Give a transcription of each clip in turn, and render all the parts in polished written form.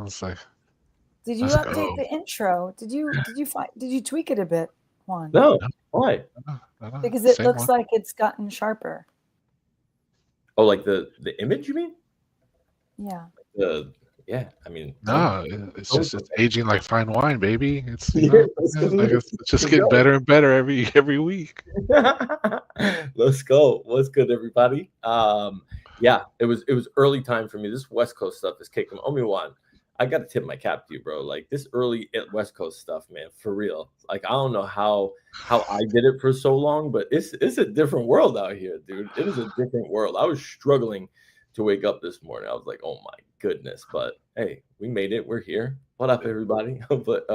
was like, Did you let's update go. the intro? Did you tweak it a bit, Juan? No, No, why? no, Because it same looks one. like it's gotten sharper. Oh, like the image, you mean? Yeah. Yeah, I mean, No, it's just it's aging like fine wine, baby. It's yeah, like it's just getting better and better every week. Let's go. What's good, everybody? Yeah, it was early time for me. This West Coast stuff is kicking. OMI-Juan, I got to tip my cap to you, bro. Like this early West Coast stuff, man, for real. Like I don't know how I did it for so long, but it's a different world out here, dude. It is a different world. I was struggling to wake up this morning. I was like, oh my goodness, but hey, we made it. We're here. What up, everybody? But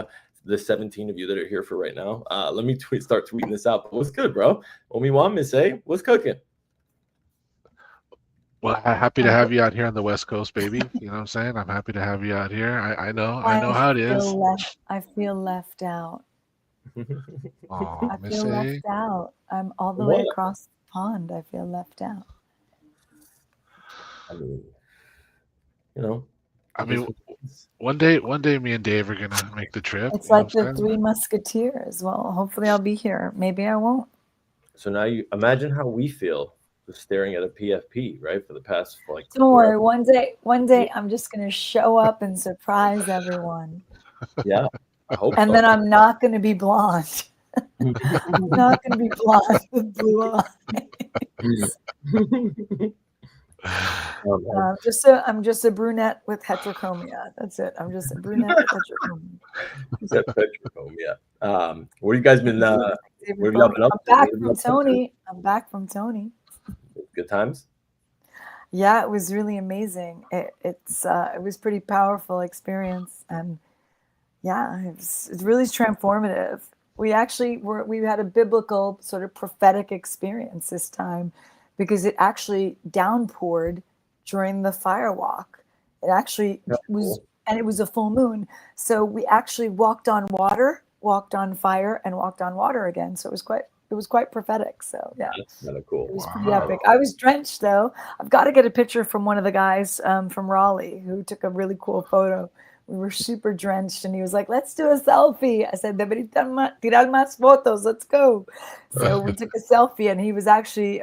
the 17 of you that are here for right now, let me start tweeting this out. But what's good, bro? OMI-Juan, Miss A, what's cooking? Well, happy to have you out here on the West Coast, baby. You know what I'm saying? I'm happy to have you out here. I know how it is. I feel left out. Oh, I Miss feel A. left out. I'm all the way across the pond. I feel left out. I mean, you know. I mean, one day, me and Dave are gonna make the trip. It's like the Three Musketeers. Well, hopefully I'll be here. Maybe I won't. So now you imagine how we feel just staring at a PFP, right? For the past like. Don't worry. One day I'm just gonna show up and surprise everyone. Yeah, I hope. And then I'm not gonna be blonde. I'm not gonna be blonde with blue eyes. I'm just a brunette with heterochromia. That's it. I'm just a brunette with heterochromia. What have you guys been? What have y'all been up to? I'm back from Tony. Good times. Yeah, it was really amazing. It was pretty powerful experience, and yeah, it's really transformative. We had a biblical sort of prophetic experience this time, because it actually downpoured during the fire walk. It actually was, and it was a full moon. So we actually walked on water, walked on fire, and walked on water again. So it was quite prophetic. So yeah, that's kind of cool. It was pretty epic. I was drenched though. I've got to get a picture from one of the guys from Raleigh who took a really cool photo. We were super drenched, and he was like, "Let's do a selfie." I said, "Deberían tirar más fotos. Let's go." So we took a selfie, and he was actually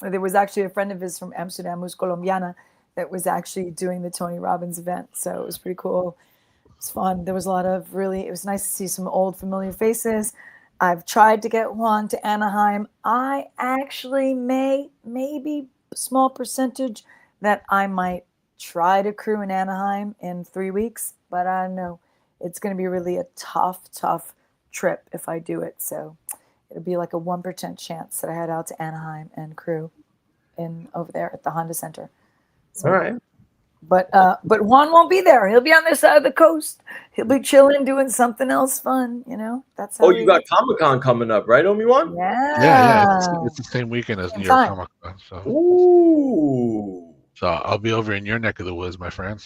there was actually a friend of his from Amsterdam who's Colombiana that was actually doing the Tony Robbins event. So it was pretty cool. It was fun. There was it was nice to see some old familiar faces. I've tried to get Juan to Anaheim. I actually maybe small percentage that I might try to crew in Anaheim in 3 weeks, but I don't know. It's going to be really a tough trip if I do it. So it'll be like a 1% chance that I head out to Anaheim and crew over there at the Honda Center. So, all right. But Juan won't be there. He'll be on this side of the coast. He'll be chilling, doing something else fun. You know, that's how. Oh, you got Comic-Con coming up, right, OMI-Juan? Yeah. It's the same weekend as New York Comic-Con. So. Ooh. So I'll be over in your neck of the woods, my friend.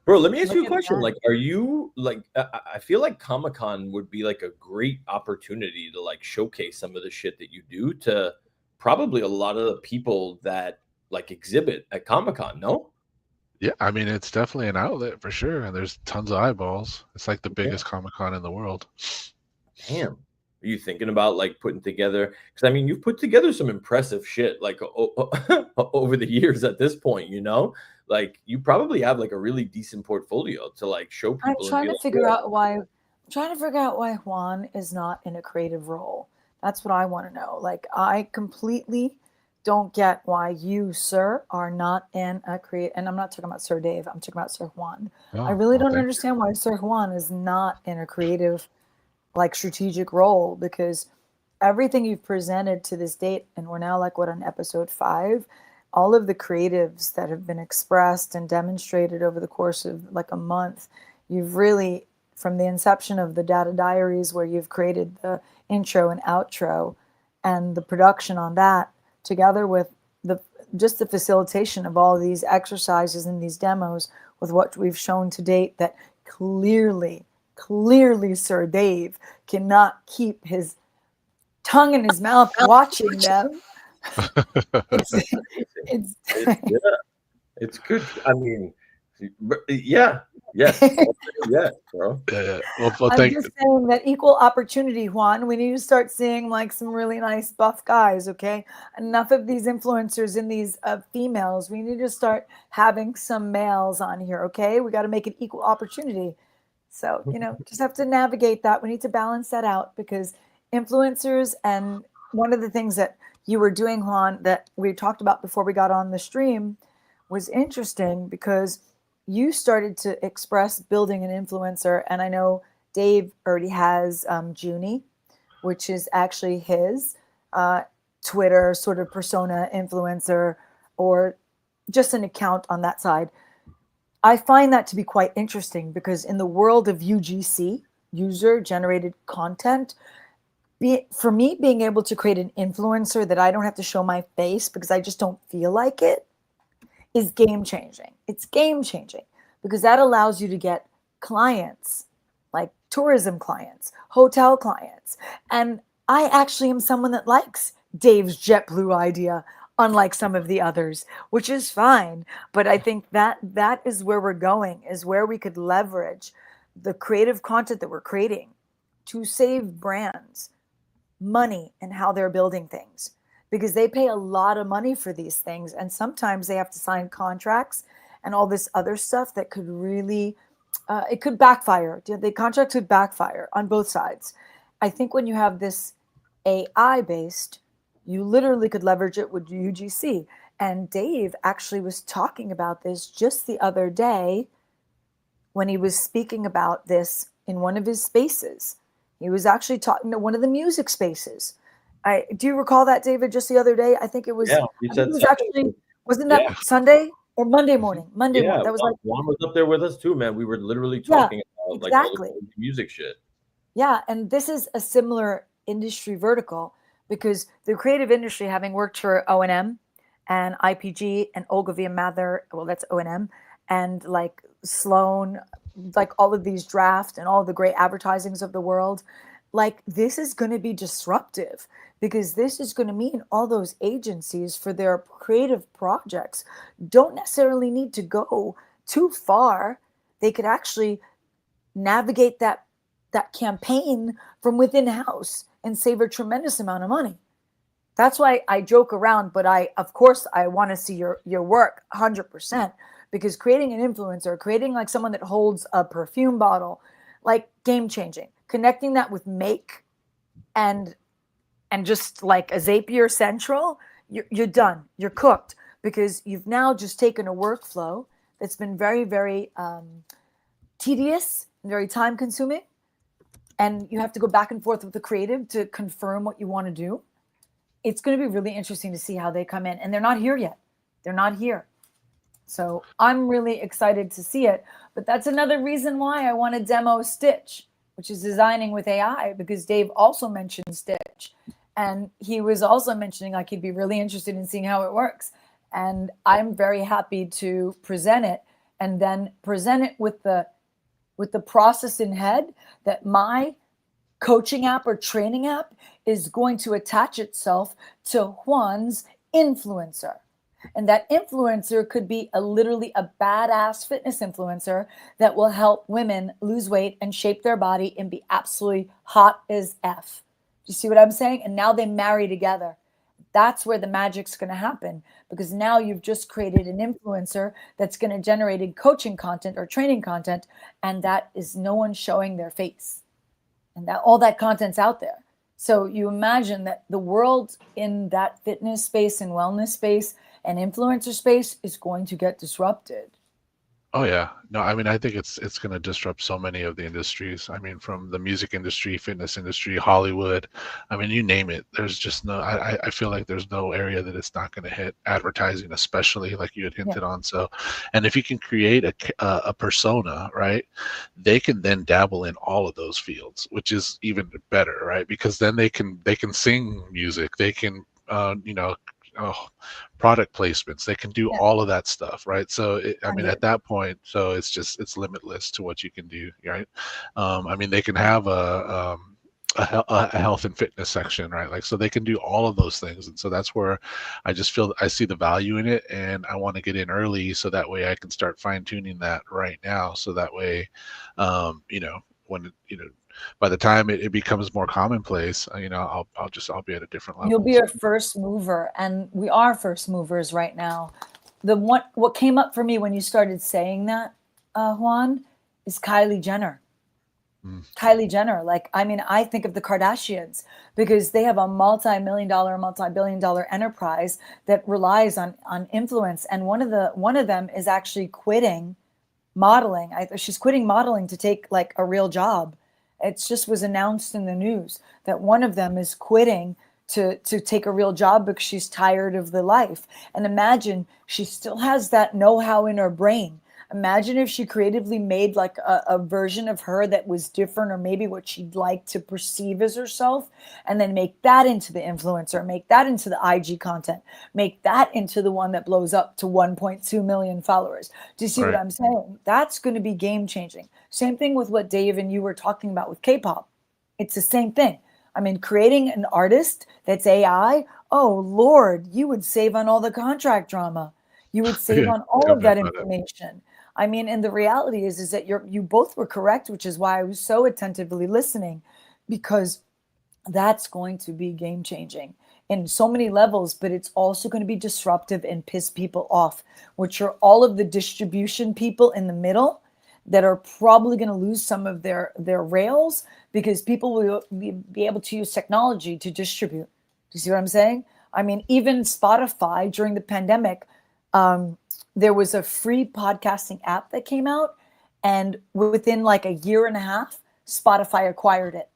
Bro, let me ask you a question. Like, are you like? I feel like Comic-Con would be like a great opportunity to like showcase some of the shit that you do to probably a lot of the people that like exhibit at Comic-Con. No. Yeah, I mean it's definitely an outlet for sure, and there's tons of eyeballs. It's like the biggest Comic-Con in the world. Damn. Are you thinking about like putting together? Because I mean, you've put together some impressive shit like over the years. At this point, you know, like you probably have like a really decent portfolio to like show people. I'm trying to figure out why Juan is not in a creative role. That's what I want to know. Like, I completely don't get why you, sir, are not in a creative. And I'm not talking about Sir Dave. I'm talking about Sir Juan. I really don't understand why Sir Juan is not in a creative, like strategic role, because everything you've presented to this date, and we're now like on episode 5, all of the creatives that have been expressed and demonstrated over the course of like a month, you've really, from the inception of the Diaries, where you've created the intro and outro and the production on that, together with the facilitation of all these exercises and these demos, with what we've shown to date, that clearly Sir Dave cannot keep his tongue in his mouth watching them. It's good. I mean, Yeah. Yes. Yes, bro. Well, I'm thank. just saying that equal opportunity, Juan. We need to start seeing like some really nice buff guys. Okay, enough of these influencers and these females. We need to start having some males on here. Okay, we got to make it equal opportunity. So just have to navigate that. We need to balance that out because influencers and one of the things that you were doing, Juan, that we talked about before we got on the stream was interesting because you started to express building an influencer, and I know Dave already has Junie, which is actually his uh, Twitter sort of persona influencer or just an account on that side. I find that to be quite interesting because in the world of UGC, user generated content, for me, being able to create an influencer that I don't have to show my face because I just don't feel like it is game changing. It's game changing because that allows you to get clients, like tourism clients, hotel clients. And I actually am someone that likes Dave's JetBlue idea, unlike some of the others, which is fine. But I think that is where we're going, is where we could leverage the creative content that we're creating to save brands money and how they're building things because they pay a lot of money for these things and sometimes they have to sign contracts and all this other stuff that could really it could backfire. The contract could backfire on both sides. I think when you have this AI based, you literally could leverage it with UGC. And Dave actually was talking about this just the other day when he was speaking about this in one of his spaces. He was actually talking to one of the music spaces. Do you recall that, David? Just the other day, I think it was. Yeah, you I think said it was Sunday. actually. Wasn't that Yeah. Sunday or Monday morning? Monday Yeah, morning. That was like. Juan was up there with us too, man. We were literally Yeah, talking about like all exactly. the music shit. Yeah, and this is a similar industry vertical because the creative industry, having worked for O&M and IPG and Ogilvy and Mather, well, that's O&M, and like Sloan, like all of these draft and all the great advertisings of the world, like this is going to be disruptive because this is going to mean all those agencies for their creative projects don't necessarily need to go too far. They could actually navigate that campaign from within house and save a tremendous amount of money. That's why I joke around, but of course I want to see your work 100% because creating an influencer, creating like someone that holds a perfume bottle, like game changing, connecting that with make and just like a Zapier Central, you're done, you're cooked because you've now just taken a workflow that's been very, very tedious and very time consuming and you have to go back and forth with the creative to confirm what you want to do. It's going to be really interesting to see how they come in. And they're not here yet. They're not here. So I'm really excited to see it. But that's another reason why I want to demo Stitch, which is designing with AI, because Dave also mentioned Stitch. And he was also mentioning like he'd be really interested in seeing how it works. And I'm very happy to present it and then present it with the process in head that my coaching app or training app is going to attach itself to Juan's influencer. And that influencer could be literally a badass fitness influencer that will help women lose weight and shape their body and be absolutely hot as F. Do you see what I'm saying? And now they marry together. That's where the magic's going to happen because now you've just created an influencer that's going to generate coaching content or training content, and that is no one showing their face. And that all that content's out there. So you imagine that the world in that fitness space and wellness space and influencer space is going to get disrupted. Oh yeah. No, I mean I think it's going to disrupt so many of the industries. I mean from the music industry, fitness industry, Hollywood. I mean you name it. There's just no I feel like there's no area that it's not going to hit. Advertising especially like you had Yeah. hinted on. So and if you can create a persona, right? They can then dabble in all of those fields, which is even better, right? Because then they can sing music. They can oh, product placements. They can do Yeah. all of that stuff, right? So I mean, 100. at that point, so it's limitless to what you can do, right? I mean, they can have a health and fitness section, right? Like, so they can do all of those things. And so that's where I just feel I see the value in it, and I want to get in early so that way I can start fine tuning that right now. So that way, when, by the time it becomes more commonplace, I'll be at a different You'll level. be a first mover, and we are first movers right now. What came up for me when you started saying that, Juan, is Kylie Jenner. Mm, Kylie Jenner. Like, I mean, I think of the Kardashians because they have a multi-million dollar, multi-billion dollar enterprise that relies on influence. And one of them is actually quitting modeling. She's quitting modeling to take like a real job. It just was announced in the news that one of them is quitting to take a real job because she's tired of the life. And imagine she still has that know-how in her brain. Imagine if she creatively made like a version of her that was different, or maybe what she'd like to perceive as herself, and then make that into the influencer, make that into the IG content, make that into the one that blows up to 1.2 million followers. Do you see what right. I'm saying? That's going to be game changing. Same thing with what Dave and you were talking about with K-pop. It's the same thing. I mean, creating an artist that's AI, oh Lord, you would save on all the contract drama. You would save Yeah. on all Tell of me that about it. information. I mean, and the reality is that you both were correct, which is why I was so attentively listening, because that's going to be game changing in so many levels, but it's also going to be disruptive and piss people off, which are all of the distribution people in the middle that are probably going to lose some of their rails because people will be able to use technology to distribute. Do you see what I'm saying? I mean, even Spotify during the pandemic, there was a free podcasting app that came out, and within like a year and a half, Spotify acquired it.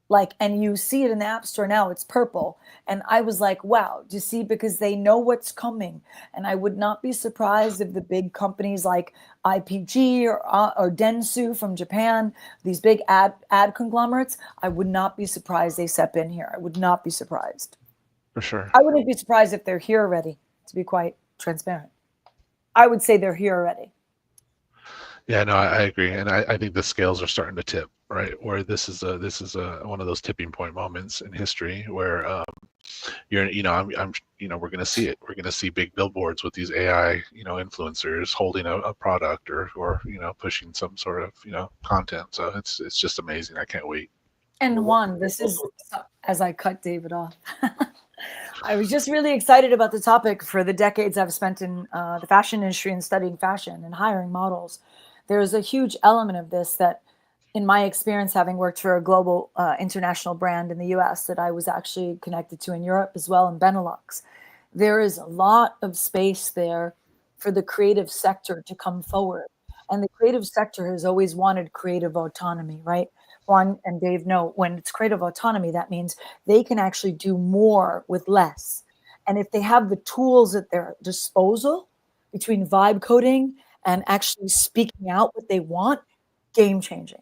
Like, and you see it in the app store now, it's purple. And I was like, wow, do you see? Because they know what's coming. And I would not be surprised if the big companies like IPG or Dentsu from Japan, these big ad conglomerates, I would not be surprised they step in here. I would not be surprised. For sure. I wouldn't be surprised if they're here already, to be quite transparent. I would say they're here already. Yeah, no, I agree, and I think the scales are starting to tip, right? Where this is a one of those tipping point moments in history where we're going to see it. We're going to see big billboards with these AI, influencers holding a product or pushing some sort of content. So it's just amazing. I can't wait. And Juan, this is as I cut David off. I was just really excited about the topic for the decades I've spent in the fashion industry and studying fashion and hiring models. There's a huge element of this that, in my experience, having worked for a global international brand in the US that I was actually connected to in Europe as well, in Benelux, there is a lot of space there for the creative sector to come forward. And the creative sector has always wanted creative autonomy, right? Juan and Dave know when it's creative autonomy, that means they can actually do more with less. And if they have the tools at their disposal between vibe coding and actually speaking out what they want, game changing.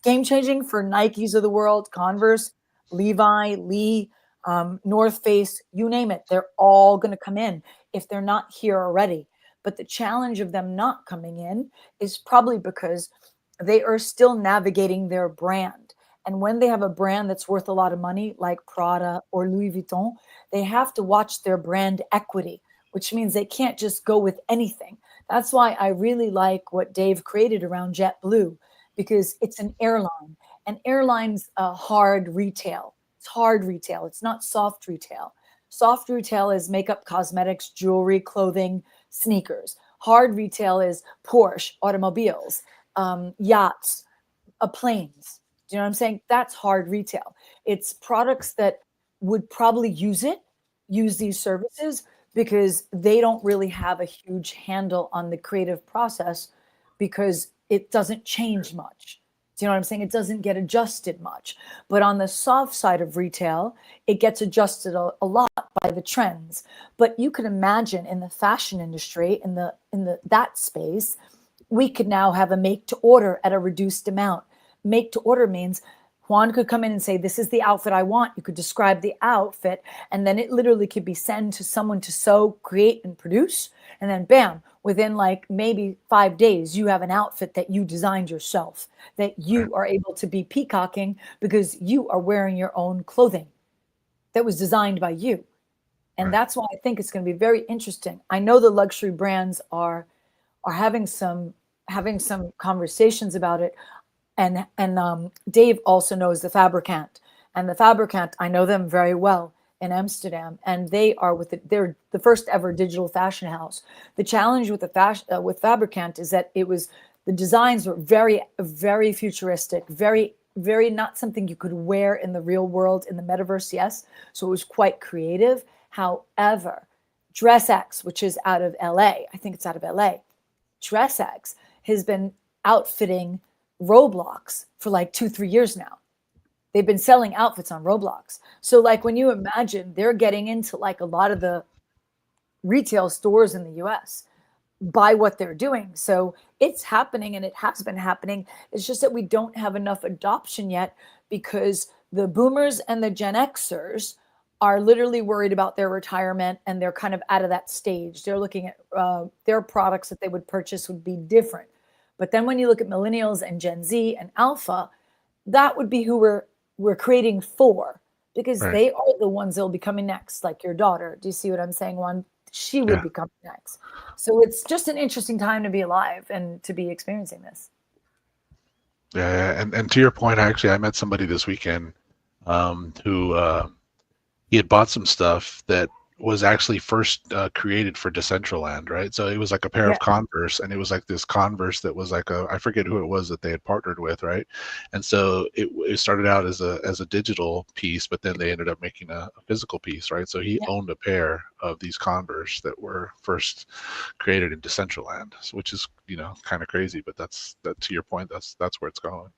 Game changing for Nikes of the world, Converse, Levi, Lee, North Face, you name it. They're all going to come in if they're not here already. But the challenge of them not coming in is probably because they are still navigating their brand. And when they have a brand that's worth a lot of money, like Prada or Louis Vuitton, they have to watch their brand equity, which means they can't just go with anything. That's why I really like what Dave created around JetBlue, because it's an airline. And airlines hard retail. It's hard retail. It's not soft retail. Soft retail is makeup, cosmetics, jewelry, clothing, sneakers. Hard retail is Porsche, automobiles, yachts, planes. Do you know what I'm saying? That's hard retail. It's products that would probably use these services because they don't really have a huge handle on the creative process because it doesn't change much. Do you know what I'm saying? It doesn't get adjusted much. But on the soft side of retail, it gets adjusted a lot by the trends. But you can imagine in the fashion industry, in the that space, we could now have a make to order at a reduced amount. Make to order means Juan could come in and say, this is the outfit I want. You could describe the outfit, and then it literally could be sent to someone to sew, create, and produce. And then bam, within like maybe 5 days, you have an outfit that you designed yourself, that you are able to be peacocking because you are wearing your own clothing that was designed by you. And that's why I think it's going to be very interesting. I know the luxury brands are having some conversations about it. And Dave also knows the Fabricant, and the Fabricant, I know them very well in Amsterdam, and they are they're the first ever digital fashion house. The challenge with with Fabricant is that the designs were very, very futuristic, very, very not something you could wear in the real world, in the metaverse, yes. So it was quite creative. However, DressX, which is out of LA, I think it's out of LA, DressX has been outfitting Roblox for like 2-3 years now. They've been selling outfits on Roblox. So like when you imagine, they're getting into like a lot of the retail stores in the US by what they're doing. So it's happening, and it has been happening. It's just that we don't have enough adoption yet because the boomers and the Gen Xers are literally worried about their retirement, and they're kind of out of that stage. They're looking at their products that they would purchase would be different. But then when you look at millennials and Gen Z and Alpha, that would be who we're creating for, because they are the ones that will be coming next, like your daughter. Do you see what I'm saying, Juan? She would be coming next. So it's just an interesting time to be alive and to be experiencing this. Yeah, and to your point, actually, I met somebody this weekend who he had bought some stuff that was actually first created for Decentraland, right? So it was like a pair of Converse, and it was like this Converse that was like I forget who it was that they had partnered with, right? And so it started out as a digital piece, but then they ended up making a physical piece, right? So he owned a pair of these Converse that were first created in Decentraland, which is, kind of crazy, but that to your point, that's where it's going.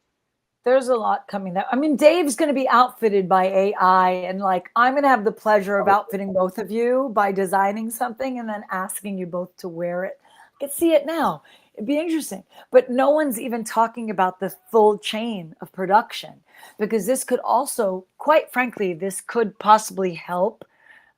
There's a lot coming there. I mean, Dave's going to be outfitted by AI, and like I'm going to have the pleasure of outfitting both of you by designing something and then asking you both to wear it. I can see it now. It'd be interesting. But no one's even talking about the full chain of production, because this could also, quite frankly, this could possibly help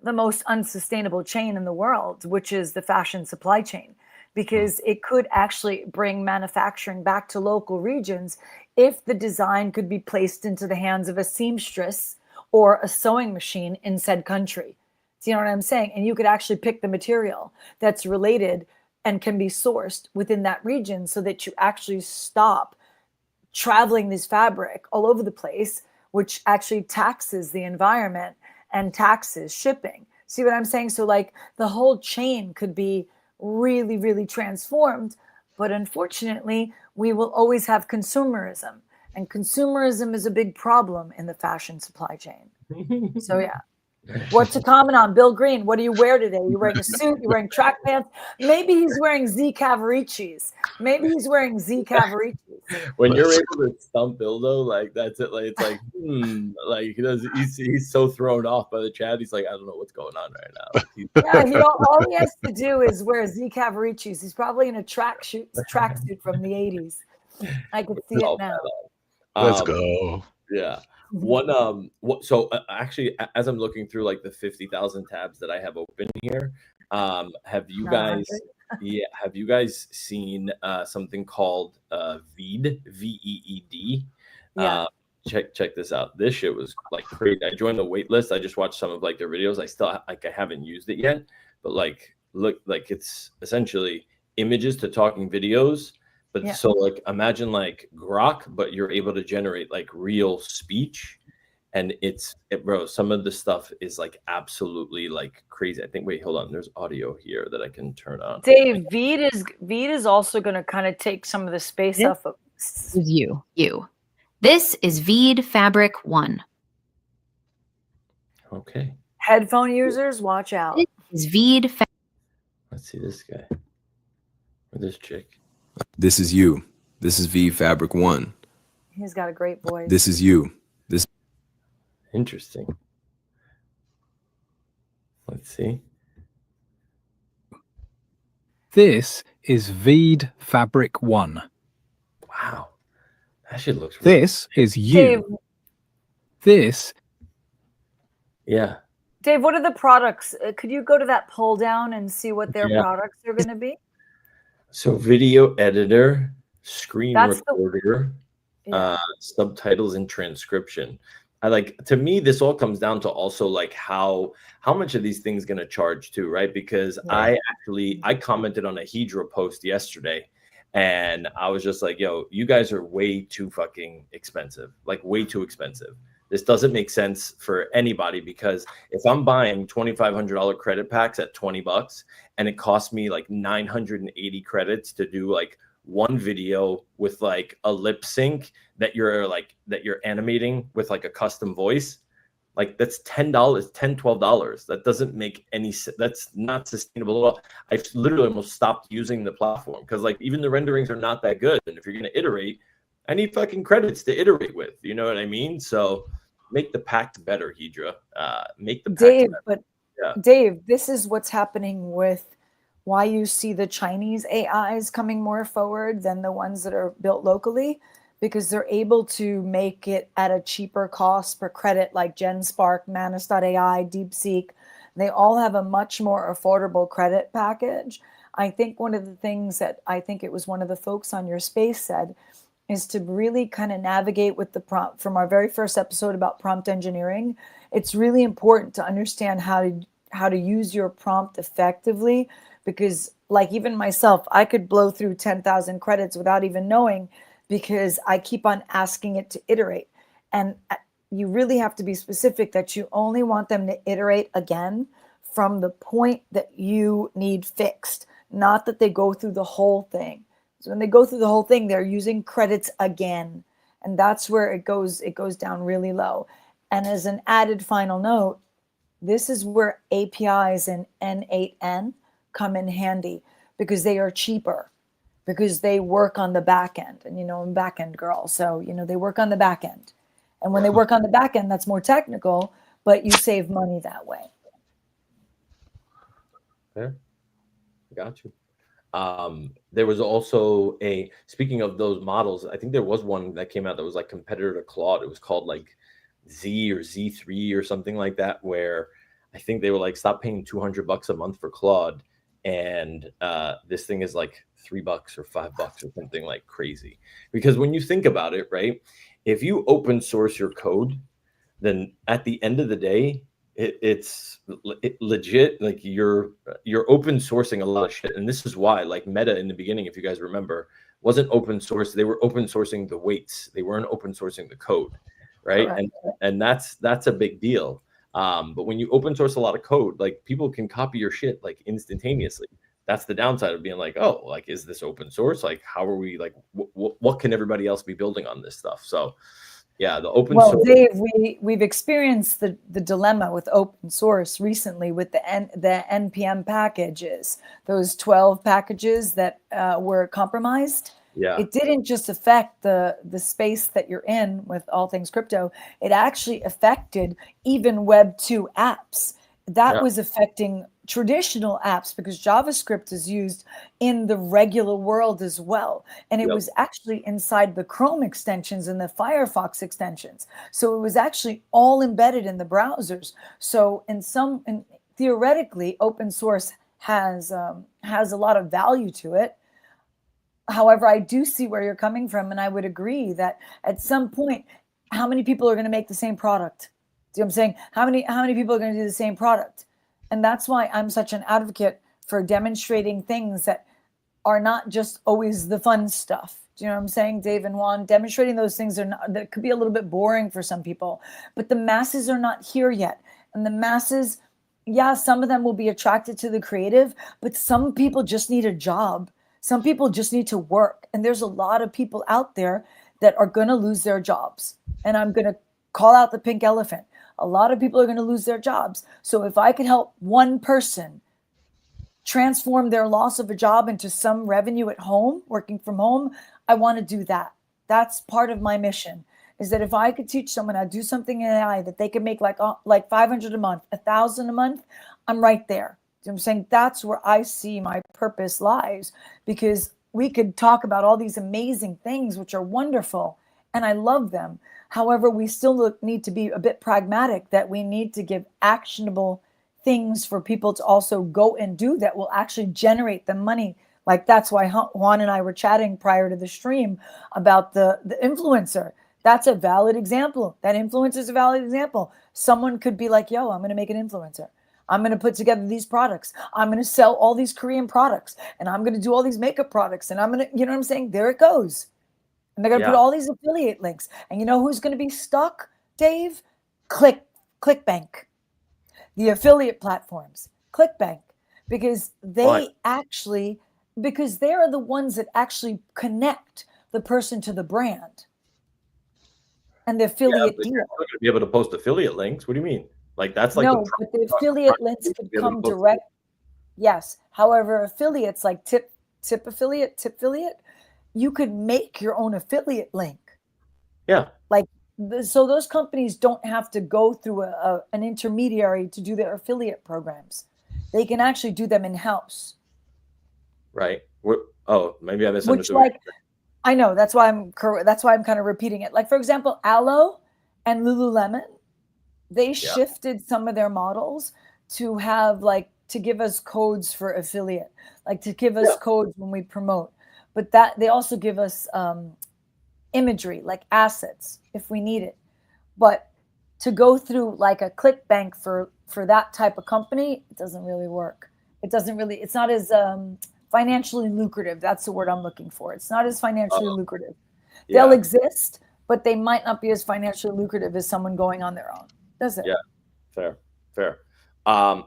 the most unsustainable chain in the world, which is the fashion supply chain, because it could actually bring manufacturing back to local regions if the design could be placed into the hands of a seamstress or a sewing machine in said country. Do you know what I'm saying? And you could actually pick the material that's related and can be sourced within that region, so that you actually stop traveling this fabric all over the place, which actually taxes the environment and taxes shipping. See what I'm saying? So like the whole chain could be really, really transformed. But unfortunately, we will always have consumerism. And consumerism is a big problem in the fashion supply chain. So yeah. What to comment on? Bill Green, what do you wear today? You're wearing a suit, you're wearing track pants. Maybe he's wearing Z Cavaricis. Maybe he's wearing Z Cavaricis. When you're able to stump Bill though, like that's it. Like it's like, like he's so thrown off by the chat. He's like, I don't know what's going on right now. Yeah, all he has to do is wear Z Cavaricis. He's probably in a tracksuit from the 80s. I can see it now. Let's go. Yeah. Actually, as I'm looking through like the 50,000 tabs that I have open here, have you guys seen something called Veed, VEED? Yeah. Check this out. This shit was like crazy. I joined the wait list. I just watched some of like their videos. I still I haven't used it yet, but like look, like it's essentially images to talking videos. But so like imagine like Grok, but you're able to generate like real speech, and bro, some of the stuff is like absolutely like crazy. I think hold on, there's audio here that I can turn on. Dave, Veed is also going to kind of take some of the space off of you. This is Veed Fabric 1. Okay. Headphone users, watch out. This is Veed. Let's see this guy or this chick. This is you. This is Veed Fabric 1. He's got a great voice. This is you. This. Interesting. Let's see. This is Veed Fabric 1. Wow. That shit looks really This is you. Dave, This Yeah. Dave, what are the products? Could you go to that pull down and see what their Yeah. products are going to be? So video editor, screen That's the recorder, yeah. subtitles and transcription. To me, this all comes down to also like how much are these things going to charge too, right? Because Yeah. I commented on a Hedra post yesterday, and I was just like, yo, you guys are way too fucking expensive, like way too expensive. This doesn't make sense for anybody, because if I'm buying $2,500 credit packs at $20 and it costs me like 980 credits to do like one video with like a lip sync that you're animating with like a custom voice, like that's $10, $12. That doesn't make any sense. That's not sustainable at all. I've literally almost stopped using the platform because like even the renderings are not that good. And if you're going to iterate, I need fucking credits to iterate with. You know what I mean? So make the packs better, Hedra. Make the packs Dave, better. but Yeah. Dave, this is what's happening with why you see the Chinese AIs coming more forward than the ones that are built locally, because they're able to make it at a cheaper cost per credit, like GenSpark, Manus.ai, DeepSeek. They all have a much more affordable credit package. I think one of the things that I think it was one of the folks on your space said is to really kind of navigate with the prompt from our very first episode about prompt engineering. It's really important to understand how to use your prompt effectively, because like even myself, I could blow through 10,000 credits without even knowing, because I keep on asking it to iterate. And you really have to be specific that you only want them to iterate again from the point that you need fixed, not that they go through the whole thing. So when they go through the whole thing, they're using credits again. And that's where it goes down really low. And as an added final note, this is where APIs and N8N come in handy, because they are cheaper, because they work on the back end. And I'm a back end girl, so they work on the back end. And when they work on the back end, that's more technical, but you save money that way. Yeah, got you. There was also speaking of those models, I think there was one that came out that was like competitor to Claude. It was called like Z or Z3 or something like that, where I think they were like, stop paying $200 a month for Claude, and this thing is like $3 or $5 or something like crazy. Because when you think about it, right, if you open source your code, then at the end of the day, it's legit, like you're open sourcing a lot of shit. And this is why, like Meta in the beginning, if you guys remember, wasn't open source. They were open sourcing the weights. They weren't open sourcing the code, right? Correct. And that's a big deal. But when you open source a lot of code, like people can copy your shit like instantaneously. That's the downside of being like, oh, like, is this open source? Like, how are we, like, what can everybody else be building on this stuff? So yeah, the open source. Well, Dave, we've experienced the dilemma with open source recently with the NPM packages, those 12 packages that were compromised. Yeah. It didn't just affect the space that you're in with all things crypto. It actually affected even Web 2 apps. That was affecting traditional apps, because JavaScript is used in the regular world as well. And it was actually inside the Chrome extensions and the Firefox extensions. So it was actually all embedded in the browsers. So theoretically, open source has a lot of value to it. However, I do see where you're coming from, and I would agree that at some point, how many people are going to make the same product? Do you know what I'm saying? How many people are going to do the same product? And that's why I'm such an advocate for demonstrating things that are not just always the fun stuff. Do you know what I'm saying, Dave and Juan? Demonstrating those things that could be a little bit boring for some people, but the masses are not here yet. And the masses, yeah, some of them will be attracted to the creative, but some people just need a job. Some people just need to work. And there's a lot of people out there that are going to lose their jobs. And I'm going to call out the pink elephant. A lot of people are going to lose their jobs. So if I could help one person transform their loss of a job into some revenue at home, working from home, I want to do that. That's part of my mission, is that if I could teach someone how to do something in AI that they can make like 500 a month, 1,000 a month, I'm right there. You know what I'm saying? That's where I see my purpose lies, because we could talk about all these amazing things, which are wonderful. and I love them. However, we still need to be a bit pragmatic, that we need to give actionable things for people to also go and do that will actually generate the money. Like that's why Juan and I were chatting prior to the stream about the influencer. That's a valid example. That influencer is a valid example. Someone could be like, yo, I'm going to make an influencer. I'm going to put together these products. I'm going to sell all these Korean products, and I'm going to do all these makeup products. And I'm going to, you know what I'm saying? There it goes. And they're going to put all these affiliate links. And you know who's going to be stuck, Dave? ClickBank. The affiliate platforms, ClickBank, because they because they are the ones that actually connect the person to the brand and the affiliate deal. You're not going to be able to post affiliate links. What do you mean? Like that's like no, but the affiliate links could come direct. Yes. However, affiliates like tip affiliate, you could make your own affiliate link. Yeah. Like, so those companies don't have to go through an intermediary to do their affiliate programs. They can actually do them in-house. Right. Oh, maybe I misunderstood. Which, like, I know, that's why I'm kind of repeating it. Like, for example, Aloe and Lululemon, they shifted some of their models to have to give us codes for affiliate, like to give us codes when we promote. But that they also give us imagery, like assets, if we need it. But to go through like a ClickBank for that type of company, it doesn't really work. It's not as financially lucrative. That's the word I'm looking for. It's not as financially lucrative. Yeah. They'll exist, but they might not be as financially lucrative as someone going on their own. Does it? Yeah, fair. I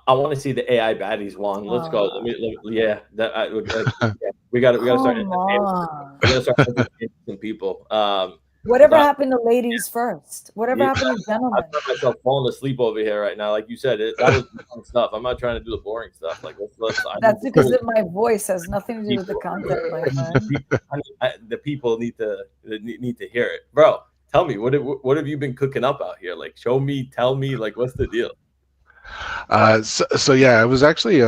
want to see the AI baddies, Juan. Let's go. We got to start. We got to start entertaining some people. Whatever happened to ladies first? Whatever happened to gentlemen? I found myself falling asleep over here right now. Like you said, that was the fun stuff. I'm not trying to do the boring stuff. Like that's because of my voice has nothing to do with the content, my friend. The people need to hear it, bro. Tell me, what have you been cooking up out here? Like, show me, tell me, like, what's the deal? So yeah, I was actually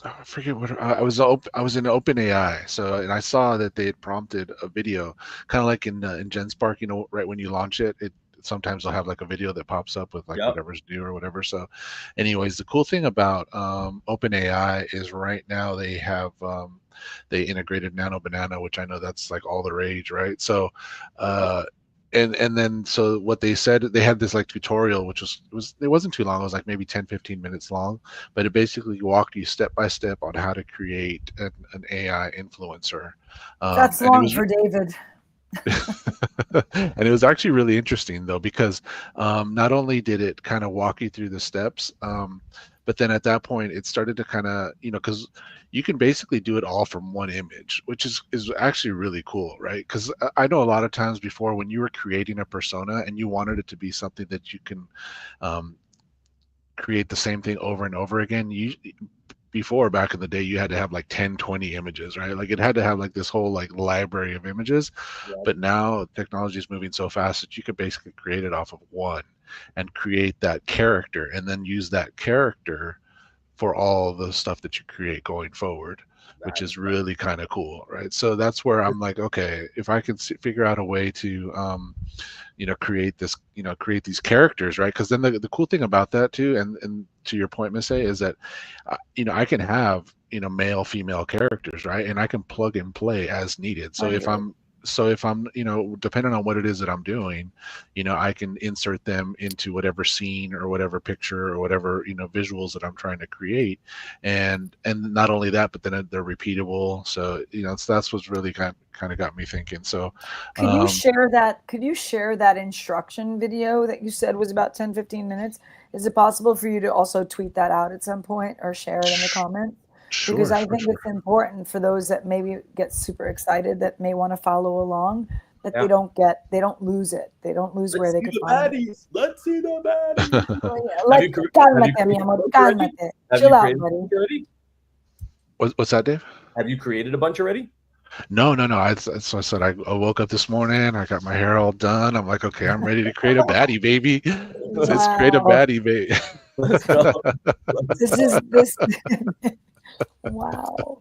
I forget what I was in OpenAI, and I saw that they had prompted a video, kind of like in GenSpark, you know, right when you launch it sometimes they'll have like a video that pops up with like whatever's new or whatever. So anyways, the cool thing about OpenAI is right now they have they integrated Nano Banana, which I know that's like all the rage, right? So and then so what they said, they had this like tutorial which it wasn't too long, it was like maybe 10-15 minutes long, but it basically walked you step by step on how to create an AI influencer. That's long for David. And it was actually really interesting though, because not only did it kind of walk you through the steps, but then at that point it started to kind of, you know, because you can basically do it all from one image, which is actually really cool, right? Because I know a lot of times before when you were creating a persona and you wanted it to be something that you can create the same thing over and over again, before back in the day you had to have like 10-20 images, right? Like it had to have like this whole like library of images. But now technology is moving so fast that you could basically create it off of one and create that character and then use that character for all the stuff that you create going forward, which is really kind of cool, right? So that's where I'm like, okay, if I can figure out a way to you know, create these characters, right? Because then the cool thing about that too, and to your point, Miss A, is that you know, I can have, you know, male, female characters, right? And I can plug and play as needed. So if I'm, you know, depending on what it is that I'm doing, you know, I can insert them into whatever scene or whatever picture or whatever, you know, visuals that I'm trying to create. And not only that, but then they're repeatable. So, you know, that's what's really kind of got me thinking. So could you share that instruction video that you said was about 10-15 minutes? Is it possible for you to also tweet that out at some point or share it in the comments? Because I think it's important for those that maybe get super excited, that may want to follow along, that they don't lose it. They don't lose where they could find it. Let's see the baddies. Chill out, buddy. What's that, Dave? Have you created a bunch already? No. So I said I woke up this morning. I got my hair all done. I'm like, okay, I'm ready to create a baddie, baby. Let's create a baddie, baby. Let's go. This Wow.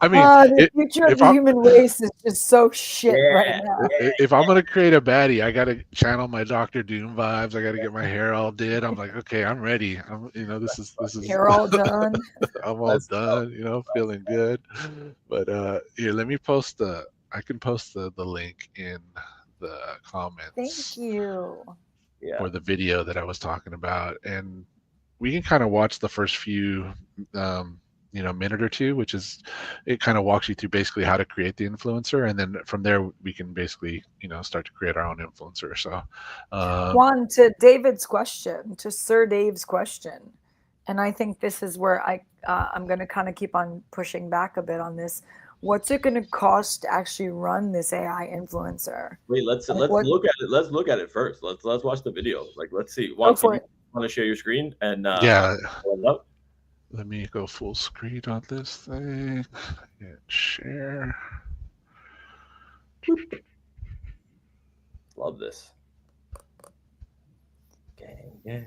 I mean, The future of if the I'm human race is just so shit right Yeah, now. if I'm gonna create a baddie, I gotta channel my Doctor Doom vibes. I gotta get my hair all did. I'm like, okay, I'm ready. This is Hair all done. I'm all let's go. done. Feeling good. But here, let me post I can post the link in the Thank comments you. Yeah. for the video that I was talking about, and we can kind of watch the first few minute or two, which is it kind of walks you through basically how to create the influencer, and then from there we can basically start to create our own influencer. So Juan, to David's question, to Sir Dave's question, and I think this is where I'm going to kind of keep on pushing back a bit on this. What's it going to cost to actually run this AI influencer? Wait, let's Like, look at it. Let's look at it first. Let's watch the video. Like, let's see. Go for it. Want to share your screen and yeah, up? let me go full screen on this thing and share. Love this. Gang.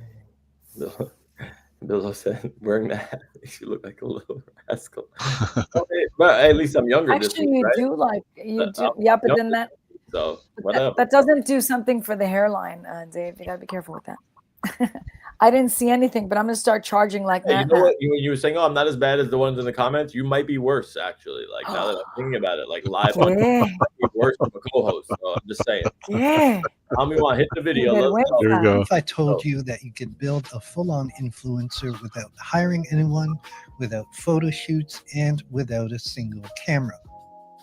Bill said, wearing that makes you look like a little rascal. Okay, but at least I'm younger. Actually, week, you right? do like you I'm do, yeah. But then So whatever. that doesn't do something for the hairline, Dave. You gotta be careful with that. I didn't see anything, but I'm gonna start charging like Hey, that. you know what? You were saying, "Oh, I'm not as bad as the ones in the comments." You might be worse, actually. Like now that I'm thinking about it, like live on, Yeah, you might be worse than a co-host. So I'm just saying. yeah. OMI-Juan, hit the video. Get Let's away go. with There we go. If I told you that you could build a full-on influencer without hiring anyone, without photo shoots, and without a single camera.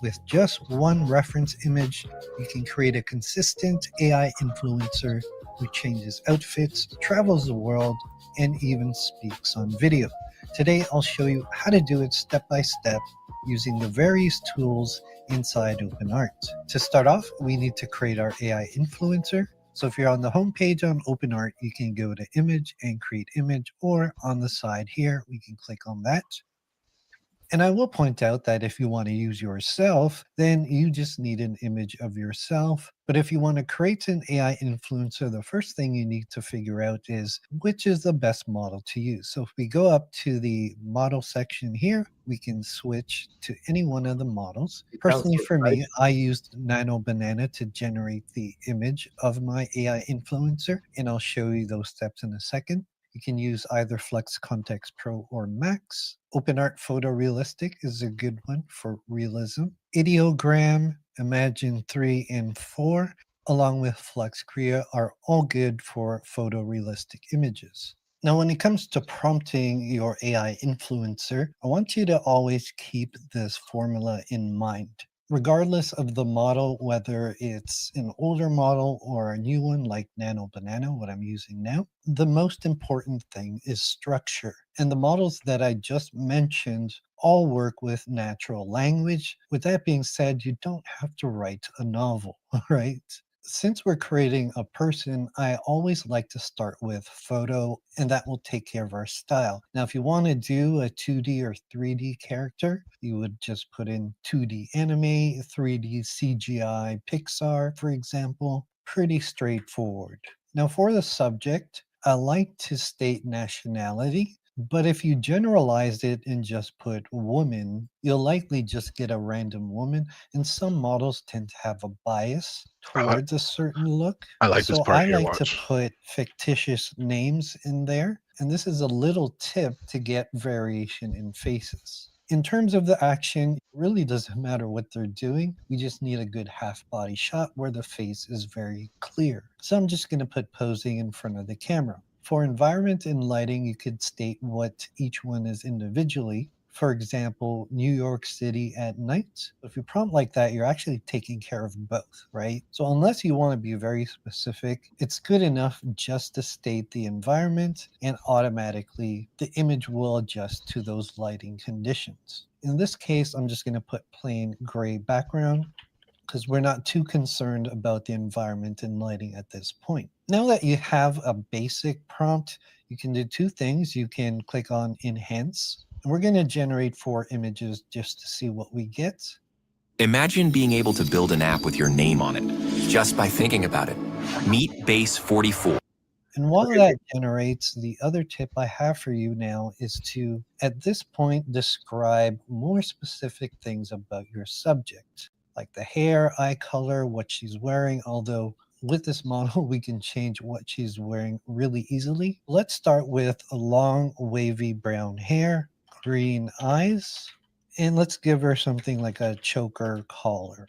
With just one reference image, you can create a consistent AI influencer who changes outfits, travels the world, and even speaks on video. Today, I'll show you how to do it step by step using the various tools inside OpenArt. To start off, we need to create our AI influencer. So if you're on the home page on OpenArt, you can go to Image and Create Image, or on the side here, we can click on that. And I will point out that if you want to use yourself, then you just need an image of yourself. But if you want to create an AI influencer, the first thing you need to figure out is which is the best model to use. So if we go up to the model section here, we can switch to any one of the models. Personally, for me, I used Nano Banana to generate the image of my AI influencer, and I'll show you those steps in a second. You can use either Flex Context Pro or Max. OpenArt Photorealistic is a good one for realism. Ideogram, Imagine 3 and 4, along with Flex Crea are all good for photorealistic images. Now, when it comes to prompting your AI influencer, I want you to always keep this formula in mind. Regardless of the model, whether it's an older model or a new one like Nano Banana, what I'm using now, the most important thing is structure. And the models that I just mentioned all work with natural language. With that being said, you don't have to write a novel, right? Since we're creating a person, I always like to start with photo, and that will take care of our style. Now, if you want to do a 2D or 3D character, you would just put in 2D anime, 3D CGI, Pixar, for example. Pretty straightforward. Now, for the subject, I like to state nationality. But if you generalize it and just put woman, you'll likely just get a random woman. And some models tend to have a bias towards a certain look. I like this So part I here. like to Watch. put fictitious names in there. And this is a little tip to get variation in faces. In terms of the action, it really doesn't matter what they're doing. We just need a good half body shot where the face is very clear. So I'm just going to put posing in front of the camera. For environment and lighting, you could state what each one is individually. For example, New York City at night. If you prompt like that, you're actually taking care of both, right? So unless you want to be very specific, it's good enough just to state the environment, and automatically the image will adjust to those lighting conditions. In this case, I'm just going to put plain gray background, because we're not too concerned about the environment and lighting at this point. Now that you have a basic prompt, you can do two things. You can click on Enhance, and we're going to generate 4 images just to see what we get. Imagine being able to build an app with your name on it, just by thinking about it. Meet Base 44. And while that generates, the other tip I have for you now is to, at this point, describe more specific things about your subject, like the hair, eye color, what she's wearing, although with this model, we can change what she's wearing really easily. Let's start with a long, wavy brown hair, green eyes, and let's give her something like a choker collar.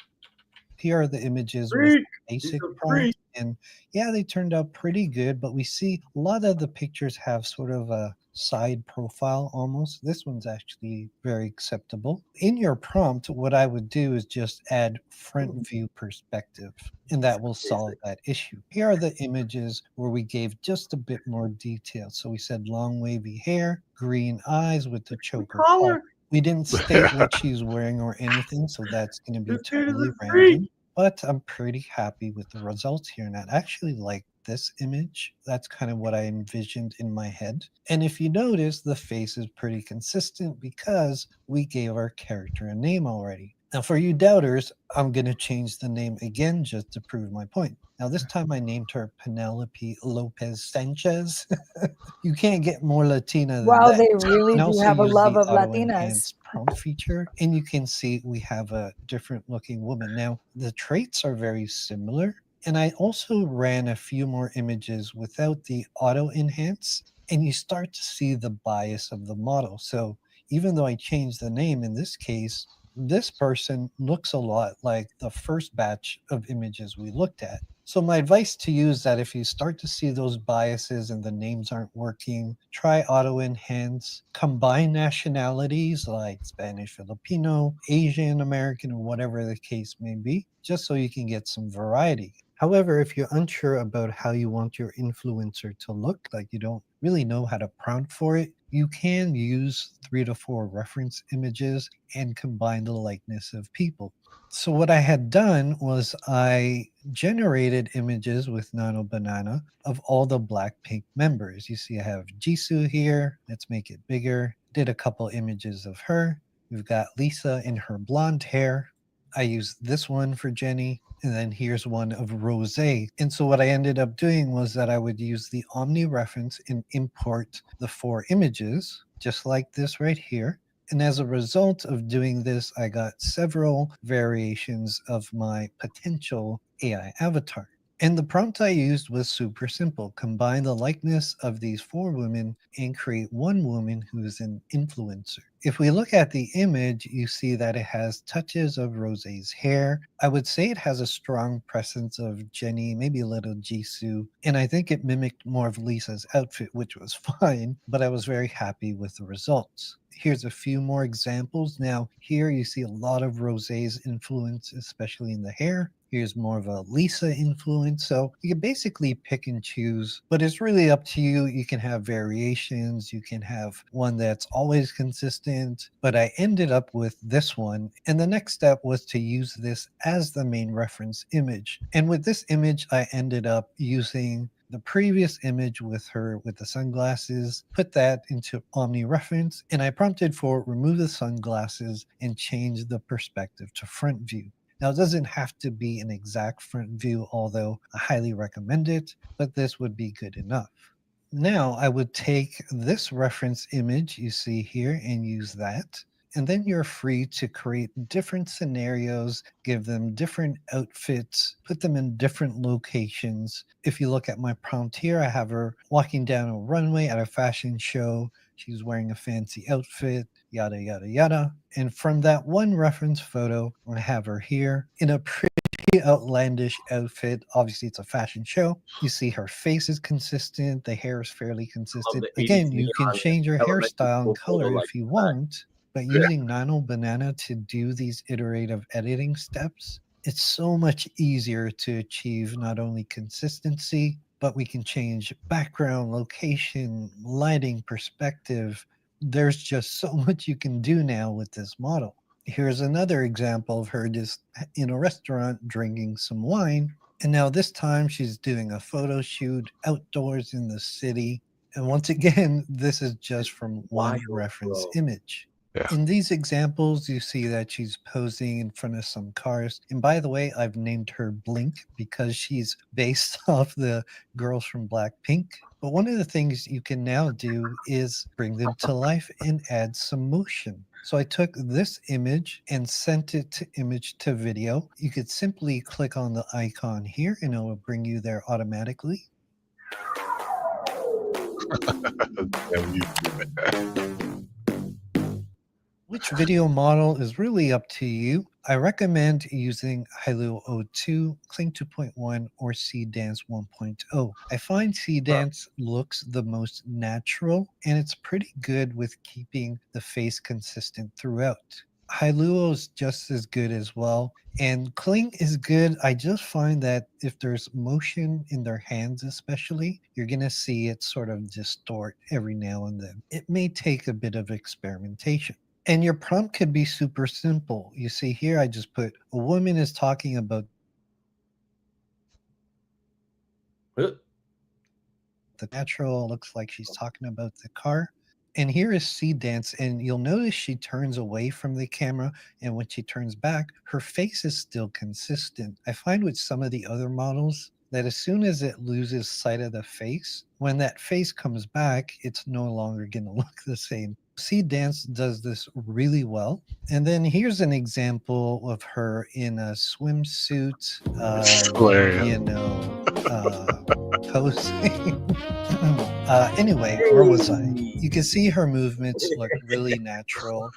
Here are the images with basic prompts, and yeah, they turned out pretty good, but we see a lot of the pictures have sort of a side profile almost. This one's actually very acceptable. In your prompt, what I would do is just add front view perspective, and that will solve that issue. Here are the images where we gave just a bit more detail. So we said long wavy hair, green eyes with the choker collar. We didn't state what she's wearing or anything, so that's going to be totally random. But I'm pretty happy with the results here. And I actually like this image. That's kind of what I envisioned in my head. And if you notice, the face is pretty consistent because we gave our character a name already. Now, for you doubters, I'm going to change the name again just to prove my point. Now, this time I named her Penelope Lopez Sanchez. You can't get more Latina than Wow, that. they really And do also have a use love the of auto Latinas. enhance prompt feature, and you can see we have a different looking woman. Now, the traits are very similar, and I also ran a few more images without the auto enhance, and you start to see the bias of the model. So even though I changed the name in this case, this person looks a lot like the first batch of images we looked at. So my advice to you is that if you start to see those biases and the names aren't working, try auto enhance, combine nationalities like Spanish, Filipino, Asian American, or whatever the case may be, just so you can get some variety. However, if you're unsure about how you want your influencer to look, like you don't really know how to prompt for it, you can use 3 to 4 reference images and combine the likeness of people. So what I had done was I generated images with Nano Banana of all the Blackpink members. You see I have Jisoo here. Let's make it bigger. Did a couple images of her. We've got Lisa in her blonde hair. I used this one for Jenny. And then here's one of Rose. And so what I ended up doing was that I would use the Omni reference and import the 4 images, just like this right here. And as a result of doing this, I got several variations of my potential AI avatar. And the prompt I used was super simple. Combine the likeness of these 4 women and create one woman who is an influencer. If we look at the image, you see that it has touches of Rose's hair. I would say it has a strong presence of Jenny, maybe a little Jisoo. And I think it mimicked more of Lisa's outfit, which was fine, but I was very happy with the results. Here's a few more examples. Now, here you see a lot of Rose's influence, especially in the hair. Here's more of a Lisa influence. So you can basically pick and choose, but it's really up to you. You can have variations. You can have one that's always consistent, but I ended up with this one. And the next step was to use this as the main reference image. And with this image, I ended up using the previous image with her with the sunglasses, put that into Omni reference, and I prompted for remove the sunglasses and change the perspective to front view. Now, it doesn't have to be an exact front view, although I highly recommend it, but this would be good enough. Now, I would take this reference image you see here and use that. And then you're free to create different scenarios, give them different outfits, put them in different locations. If you look at my prompt here, I have her walking down a runway at a fashion show. She's wearing a fancy outfit, yada, yada, yada. And from that one reference photo, I have her here in a pretty outlandish outfit. Obviously, it's a fashion show. You see her face is consistent. The hair is fairly consistent. the 80s Again, you can neon change your elementary hairstyle school and color photo, like if you that. want. But using Nano Banana to do these iterative editing steps, it's so much easier to achieve not only consistency, but we can change background, location, lighting, perspective. There's just so much you can do now with this model. Here's another example of her just in a restaurant drinking some wine. And now this time she's doing a photo shoot outdoors in the city. And once again, this is just from one Wild, reference bro. image. Yeah. In these examples, you see that she's posing in front of some cars. And by the way, I've named her Blink because she's based off the girls from Blackpink. But one of the things you can now do is bring them to life and add some motion. So I took this image and sent it to image to video. You could simply click on the icon here and it will bring you there automatically. Yeah, we used to do that. Which video model is really up to you. I recommend using Hailuo 02, Kling 2.1, or Dance 1.0. I find Dance looks the most natural, and it's pretty good with keeping the face consistent throughout. Hailuo is just as good as well, and Kling is good. I just find that if there's motion in their hands especially, you're going to see it sort of distort every now and then. It may take a bit of experimentation. And your prompt could be super simple. You see here, I just put a woman is talking about the natural. Looks like she's talking about the car. And here is Dance. And you'll notice she turns away from the camera. And when she turns back, her face is still consistent. I find with some of the other models that as soon as it loses sight of the face, when that face comes back, it's no longer going to look the same. Dance does this really well. And then here's an example of her in a swimsuit, Hilarious. posing. Anyway, where was I? You can see her movements look really natural.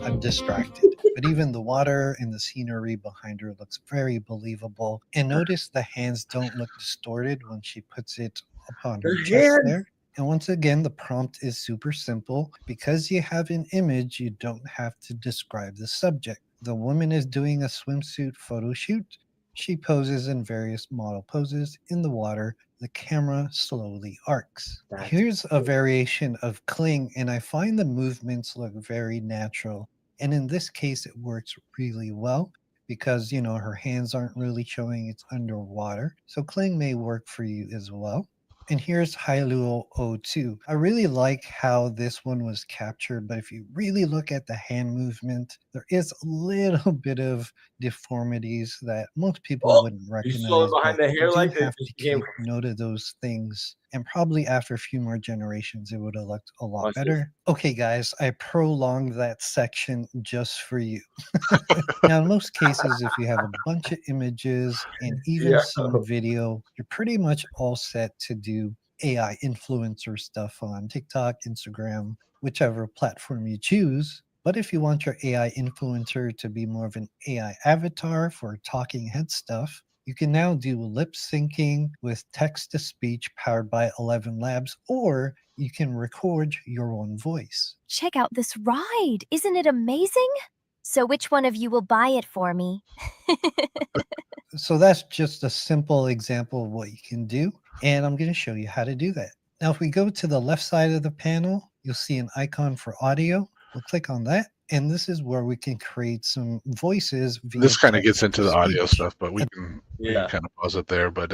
I'm distracted. But even the water and the scenery behind her looks very believable. And notice the hands don't look distorted when she puts it upon her chest there. And once again, the prompt is super simple. Because you have an image, you don't have to describe the subject. The woman is doing a swimsuit photo shoot. She poses in various model poses in the water. The camera slowly arcs. Here's a variation of Kling, and I find the movements look very natural. And in this case, it works really well because, her hands aren't really showing it's underwater. So Kling may work for you as well. And here's Hailuo 02. I really like how this one was captured, but if you really look at the hand movement, there is a little bit of deformities that most people wouldn't recognize. You saw it behind but the hair you like do have to keep note of those things. And probably after a few more generations, it would have looked a lot better. Okay, guys, I prolonged that section just for you. Now, in most cases, if you have a bunch of images and even some video, you're pretty much all set to do AI influencer stuff on TikTok, Instagram, whichever platform you choose. But if you want your AI influencer to be more of an AI avatar for talking head stuff, you can now do lip syncing with text to speech powered by 11 Labs, or you can record your own voice. Check out this ride. Isn't it amazing? So which one of you will buy it for me? So that's just a simple example of what you can do. And I'm going to show you how to do that. Now, if we go to the left side of the panel, you'll see an icon for audio. We'll click on that. And this is where we can create some voices. Via This kind of gets text into the audio speech. stuff, but we can kind of pause it there. But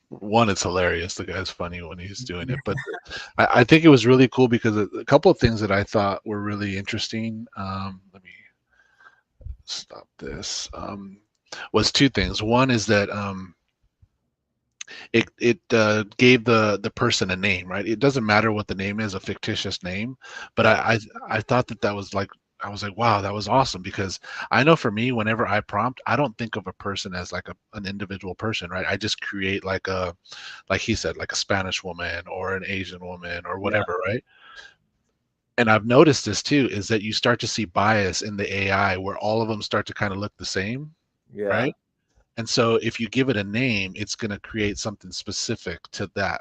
one, it's hilarious. The guy's funny when he's doing it. But I think it was really cool because a couple of things that I thought were really interesting. Let me stop this. Was two things. One is that it gave the person a name, right? It doesn't matter what the name is, a fictitious name, but I thought that was like, I was like, wow, that was awesome, because I know for me, whenever I prompt, I don't think of a person as like an individual person, right? I just create like he said, like a Spanish woman or an Asian woman or whatever, right? And I've noticed this too, is that you start to see bias in the AI where all of them start to kind of look the same, right? And so if you give it a name, it's going to create something specific to that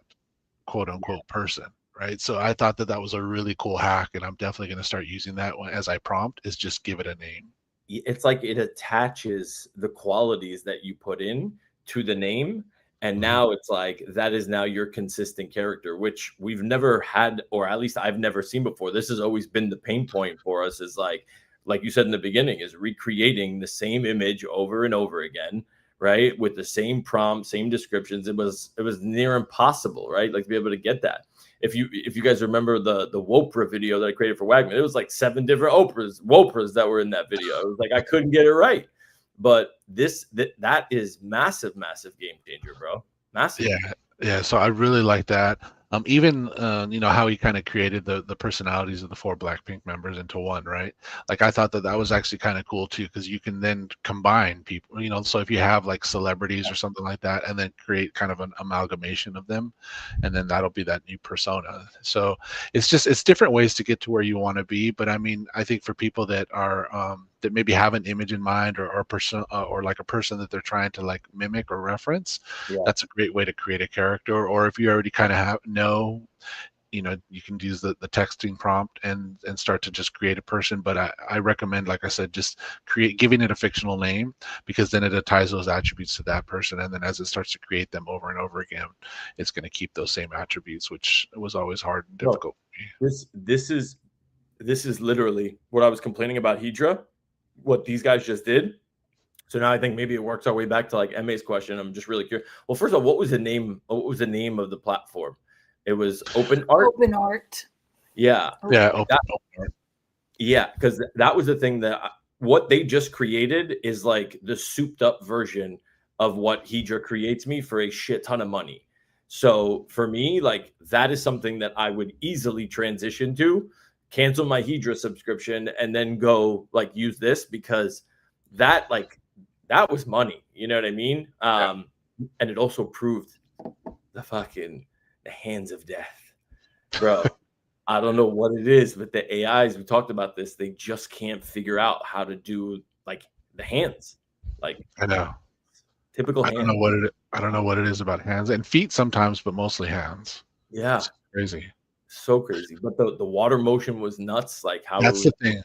quote unquote person, right? So I thought that was a really cool hack, and I'm definitely going to start using that one as I prompt, is just give it a name. It's like it attaches the qualities that you put in to the name. And now it's like, that is now your consistent character, which we've never had, or at least I've never seen before. This has always been the pain point for us, is like you said in the beginning, is recreating the same image over and over again, right? With the same prompt, same descriptions. It was near impossible, right? Like to be able to get that. If you guys remember the Wopra video that I created for Wagman, it was like 7 different Wopras that were in that video. It was like I couldn't get it right. But that is massive game changer, bro. Massive. Yeah. So I really like that. Even how he kind of created the personalities of the 4 Blackpink members into one, right? Like I thought that was actually kind of cool too, because you can then combine people. So if you have like celebrities or something like that, and then create kind of an amalgamation of them, and then that'll be that new persona. So it's different ways to get to where you want to be. But I mean, I think for people that are that maybe have an image in mind or a person or like a person that they're trying to like mimic or reference, that's a great way to create a character. Or if you already kind of know, you can use the texting prompt and start to just create a person. But I recommend, like I said, just giving it a fictional name, because then it ties those attributes to that person, and then as it starts to create them over and over again, it's going to keep those same attributes, which was always hard and difficult for me. This is literally what I was complaining about Hydra, what these guys just did. So now I think maybe it works our way back to like MA's question. I'm just really curious. Well, first of all, what was the name of the platform? It was Open Art. Open Art. Yeah. Open Art. Yeah, because that was the thing that what they just created is like the souped up version of what Hydra creates me for a shit ton of money. So for me, like that is something that I would easily transition to, cancel my Hydra subscription, and then go like use this, because that was money. You know what I mean? And it also proved the hands of death, bro. I don't know what it is, but the AIs, we talked about this, they just can't figure out how to do like the hands. Like I know. Typical hands. I don't know what it is about hands and feet sometimes, but mostly hands. Yeah. It's crazy. So crazy. But the water motion was nuts. Like how that's the thing.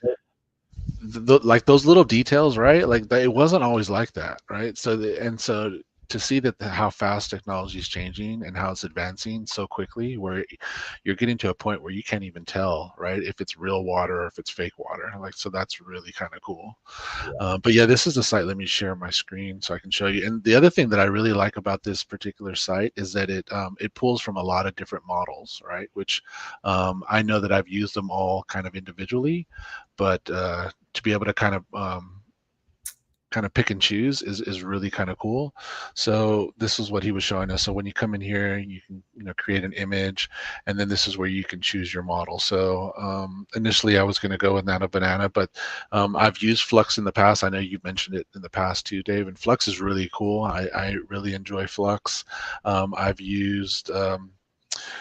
Like those little details, right? Like it wasn't always like that, right? So to see that how fast technology is changing and how it's advancing so quickly, where you're getting to a point where you can't even tell, right, if it's real water or if it's fake water. Like, so that's really kind of cool. But yeah, this is the site. Let me share my screen so I can show you. And the other thing that I really like about this particular site is that it pulls from a lot of different models, right? Which I know that I've used them all kind of individually, but to be able to kind of pick and choose is really kind of cool. So this is what he was showing us. So when you come in here, you can create an image, and then this is where you can choose your model. So initially I was going to go with Nano Banana, but I've used Flux in the past. I know you've mentioned it in the past too, Dave, and Flux is really cool. I really enjoy Flux. I've used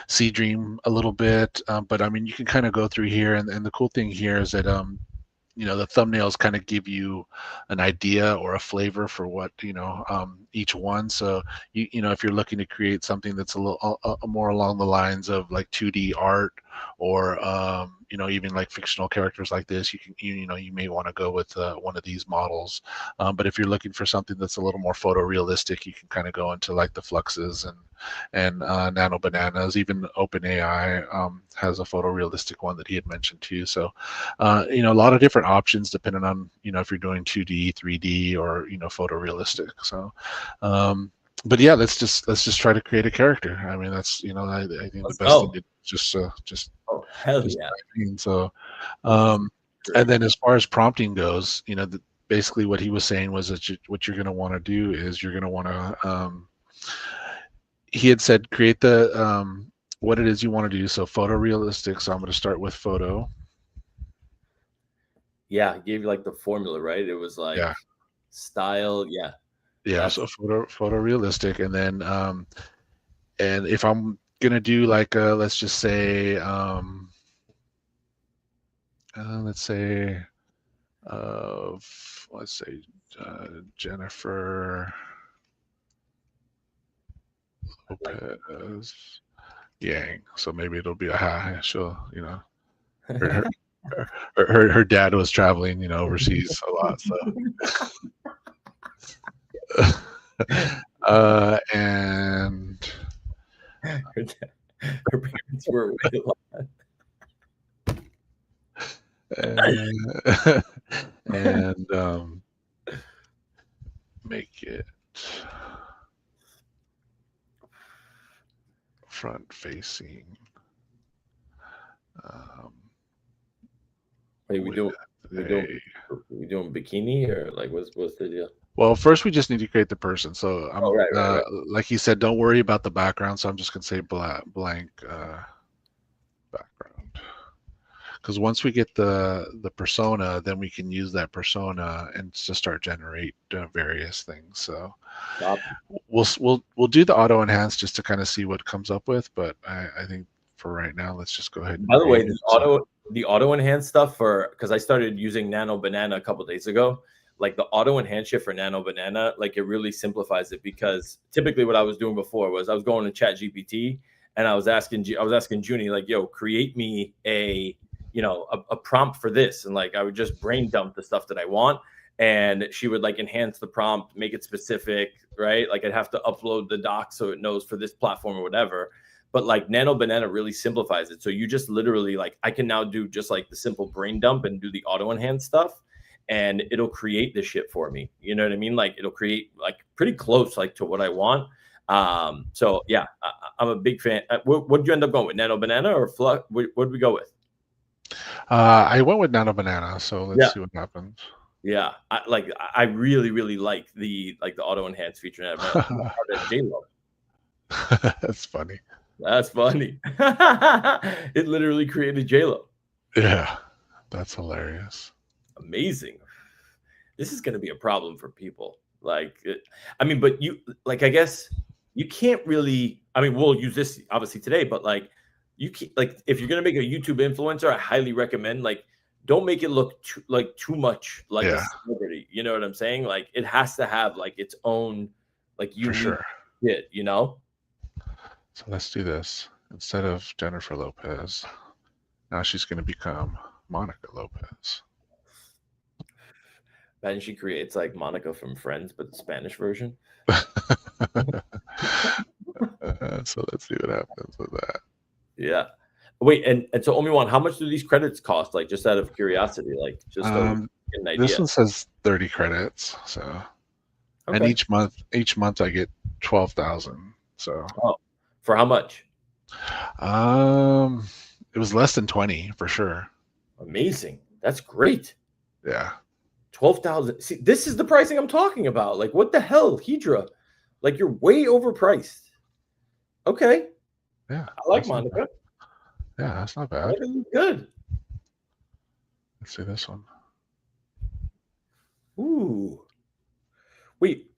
Sea Dream a little bit, but I mean, you can kind of go through here, and the cool thing here is that the thumbnails kind of give you an idea or a flavor for what each one. So if you're looking to create something that's a little more along the lines of like 2D art, or even like fictional characters like this, you may want to go with one of these models. But if you're looking for something that's a little more photorealistic, you can kind of go into like the Fluxes and Nano Bananas. Even OpenAI has a photorealistic one that he had mentioned too. So a lot of different options depending on if you're doing 2D, 3D, or photorealistic. So but yeah, let's just try to create a character. I mean, that's I think the best thing to just hell yeah. So and then as far as prompting goes, basically what he was saying was that what you're going to want to do is you're going to want to he had said create the what it is you want to do. So photorealistic. So I'm going to start with photo. Yeah, he gave you like the formula, right? It was like style, so photorealistic, and then and if I'm gonna do like let's say Jennifer Lopez Yang, so maybe it'll be she'll her dad was traveling overseas a lot, so and her parents were away and make it front facing. Wait, we doing Hey. bikini or like what's the deal? Well, first we just need to create the person. So I'm Right. like he said, don't worry about the background. So I'm just gonna say blank background. Because once we get the persona, then we can use that persona and just start generate various things. So we'll do the auto enhance just to kind of see what it comes up with. But I think for right now, let's just go ahead and By the way, create the auto enhance stuff because I started using Nano Banana a couple days ago. Like the auto enhance shit for Nano Banana, like it really simplifies it because typically what I was doing before was I was going to Chat GPT and I was asking Junie like, yo, create me a prompt for this, and like I would just brain dump the stuff that I want, and she would like enhance the prompt, make it specific, right? Like I'd have to upload the doc so it knows for this platform or whatever. But like Nano Banana really simplifies it. So you just literally like I can now do just like the simple brain dump and do the auto enhance stuff, and it'll create this shit for me. You know what I mean? Like it'll create like pretty close like to what I want. So yeah, I'm a big fan. What did you end up going with? Nano Banana or Flux? What did we go with? I went with Nano Banana, so let's see what happens. Yeah, I really like the auto enhance feature. That's funny. That's funny. It literally created JLo. Yeah, that's hilarious. Amazing. This is going to be a problem for people. Like, but you like, I guess you can't really. I mean, we'll use this obviously today, but like, you can't, like if you're going to make a YouTube influencer, I highly recommend like don't make it look too much like a celebrity. You know what I'm saying? Like, it has to have like its own like unique shit. You know. So let's do this. Instead of Jennifer Lopez, now she's going to become Monica Lopez. And she creates like Monica from Friends, but the Spanish version. So let's see what happens with that. Yeah. Wait, and so OMI-Juan, how much do these credits cost? Like, just out of curiosity, like, just so we get an idea. This one says 30 credits. So, and each month I get 12,000. So, for how much? It was less than 20 for sure. Amazing. That's great. Yeah. 12,000. See, this is the pricing I'm talking about. Like, what the hell, Hydra? Like, you're way overpriced. Okay. Yeah. I like Monica. Yeah, that's not bad. Good. Let's see this one. Ooh. Wait.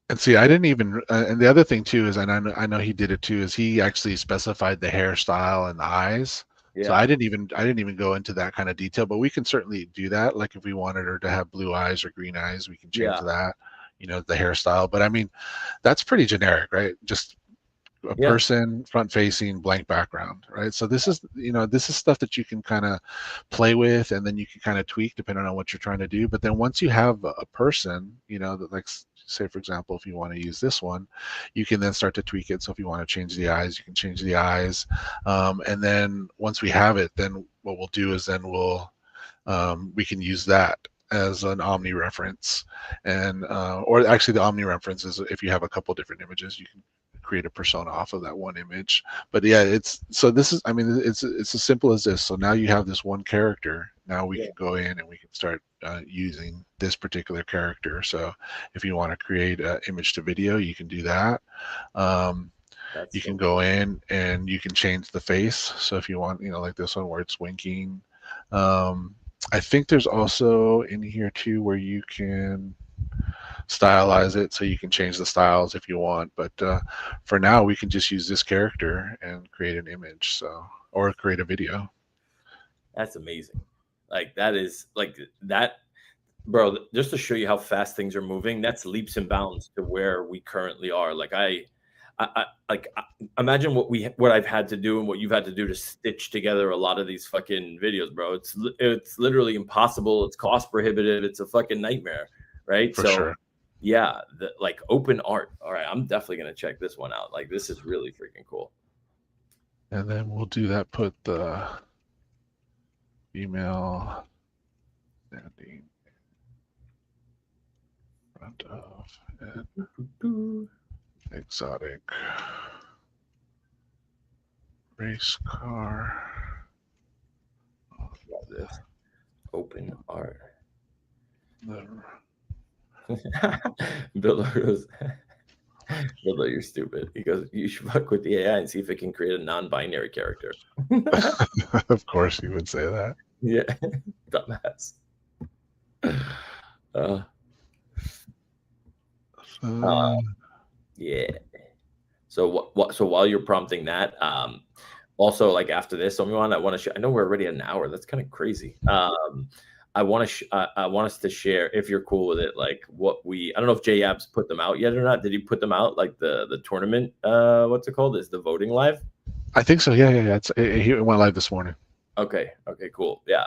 And see, I didn't even. And the other thing too is, and I know he did it too, is he actually specified the hairstyle and the eyes. Yeah. So I didn't even go into that kind of detail, but we can certainly do that. Like if we wanted her to have blue eyes or green eyes, we can change that. You know, the hairstyle. But I mean, that's pretty generic, right? Just a person front facing blank background, right? So this is stuff that you can kind of play with, and then you can kind of tweak depending on what you're trying to do. But then once you have a person, that like, say for example, if you want to use this one, you can then start to tweak it. So if you want to change the eyes, you can change the eyes, and then once we have it, then what we'll do is then we can use that as an Omni reference, and or actually the Omni reference is if you have a couple different images, you can create a persona off of that one image. But yeah, it's as simple as this. So now you have this one character. Now we can go in and we can start using this particular character. So if you want to create an image to video, you can do that. You can go in and you can change the face. So if you want, like this one where it's winking. I think there's also in here too where you can stylize it, so you can change the styles if you want. But for now, we can just use this character and create an image, or create a video. That's amazing. Like that is like that, bro. Just to show you how fast things are moving, that's leaps and bounds to where we currently are. Like I imagine what I've had to do and what you've had to do to stitch together a lot of these fucking videos, bro. It's literally impossible. It's cost prohibitive. It's a fucking nightmare, right? For sure. Yeah, like open art. All right, I'm definitely gonna check this one out. Like this is really freaking cool. And then we'll do that. Put the female standing in front of and exotic. Race car. Love this. Open art. The- Bill goes, Bill, you're stupid. He goes, you should fuck with the AI and see if it can create a non-binary character. Of course, you would say that. Yeah, dumbass. Yeah. So what? So while you're prompting that, also like after this, OMI-Juan, I want to. I know we're already at an hour. That's kind of crazy. I want to. I want us to share, if you're cool with it, like what we. I don't know if J-Abs put them out yet or not. Did he put them out? Like the tournament. What's it called? Is the voting live? I think so. Yeah. It went live this morning. Okay, cool. Yeah.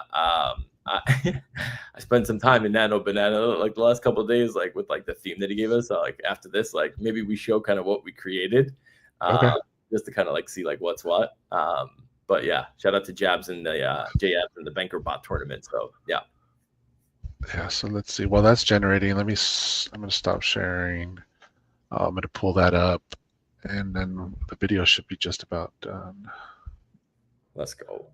I spent some time in Nano Banana like the last couple of days, like with like the theme that he gave us. Like after this, like maybe we show kind of what we created, Okay. just to kind of like see like what's what. But yeah, shout out to Jabs and the J-Abs and the Banker Bot tournament. So yeah. Yeah. So let's see. While that's generating, I'm going to stop sharing. I'm going to pull that up, and then the video should be just about done. Let's go.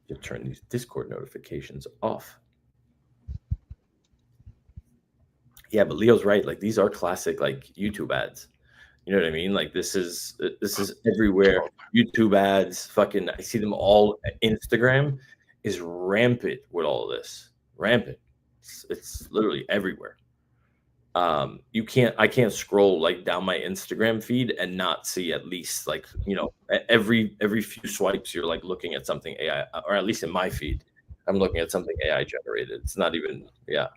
You turn these Discord notifications off. Yeah, but Leo's right. Like these are classic like YouTube ads. You know what I mean? Like this is everywhere. YouTube ads, fucking I see them all. Instagram is rampant with all of this. Rampant. It's literally everywhere. I can't scroll like down my Instagram feed and not see at least like, you know, every few swipes you're like looking at something AI, or at least in my feed, I'm looking at something AI generated. It's not even, yeah.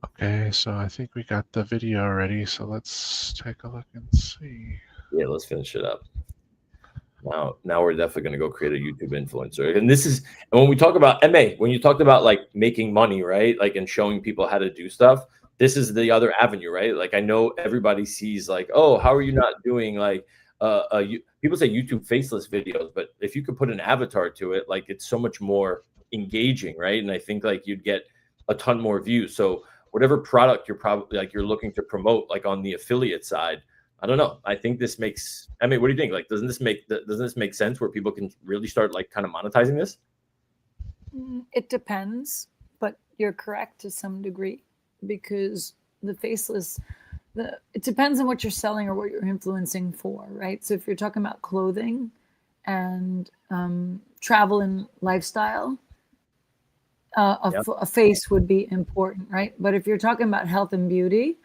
Okay, so I think we got the video already. So let's take a look and see. Yeah, let's finish it up. Now we're definitely going to go create a YouTube influencer. And this is, and when we talk about MA, when you talked about like making money, right? Like, and showing people how to do stuff, this is the other avenue, right? Like, I know everybody sees like, oh, how are you not doing like, people say YouTube faceless videos, but if you could put an avatar to it, like it's so much more engaging, right? And I think like you'd get a ton more views. So whatever product you're probably like, you're looking to promote, like on the affiliate side, I don't know. I think this makes. I mean, what do you think? Like, doesn't this make sense where people can really start like kind of monetizing this? It depends, but you're correct to some degree because the faceless. It depends on what you're selling or what you're influencing for, right? So if you're talking about clothing and travel and lifestyle, a face would be important, right? But if you're talking about health and beauty,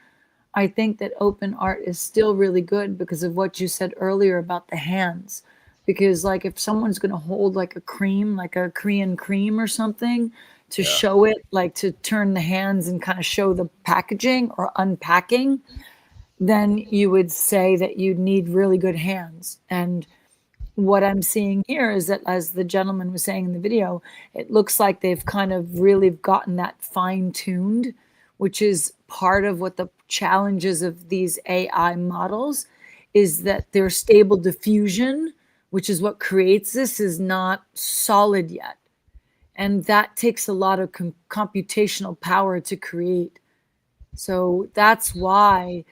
I think that open art is still really good because of what you said earlier about the hands. Because like if someone's going to hold like a cream, like a Korean cream or something to show it, like to turn the hands and kind of show the packaging or unpacking, then you would say that you'd need really good hands. And what I'm seeing here is that, as the gentleman was saying in the video, it looks like they've kind of really gotten that fine-tuned, which is part of what the challenges of these AI models is, that their stable diffusion, which is what creates this, is not solid yet. And that takes a lot of computational power to create. So that's why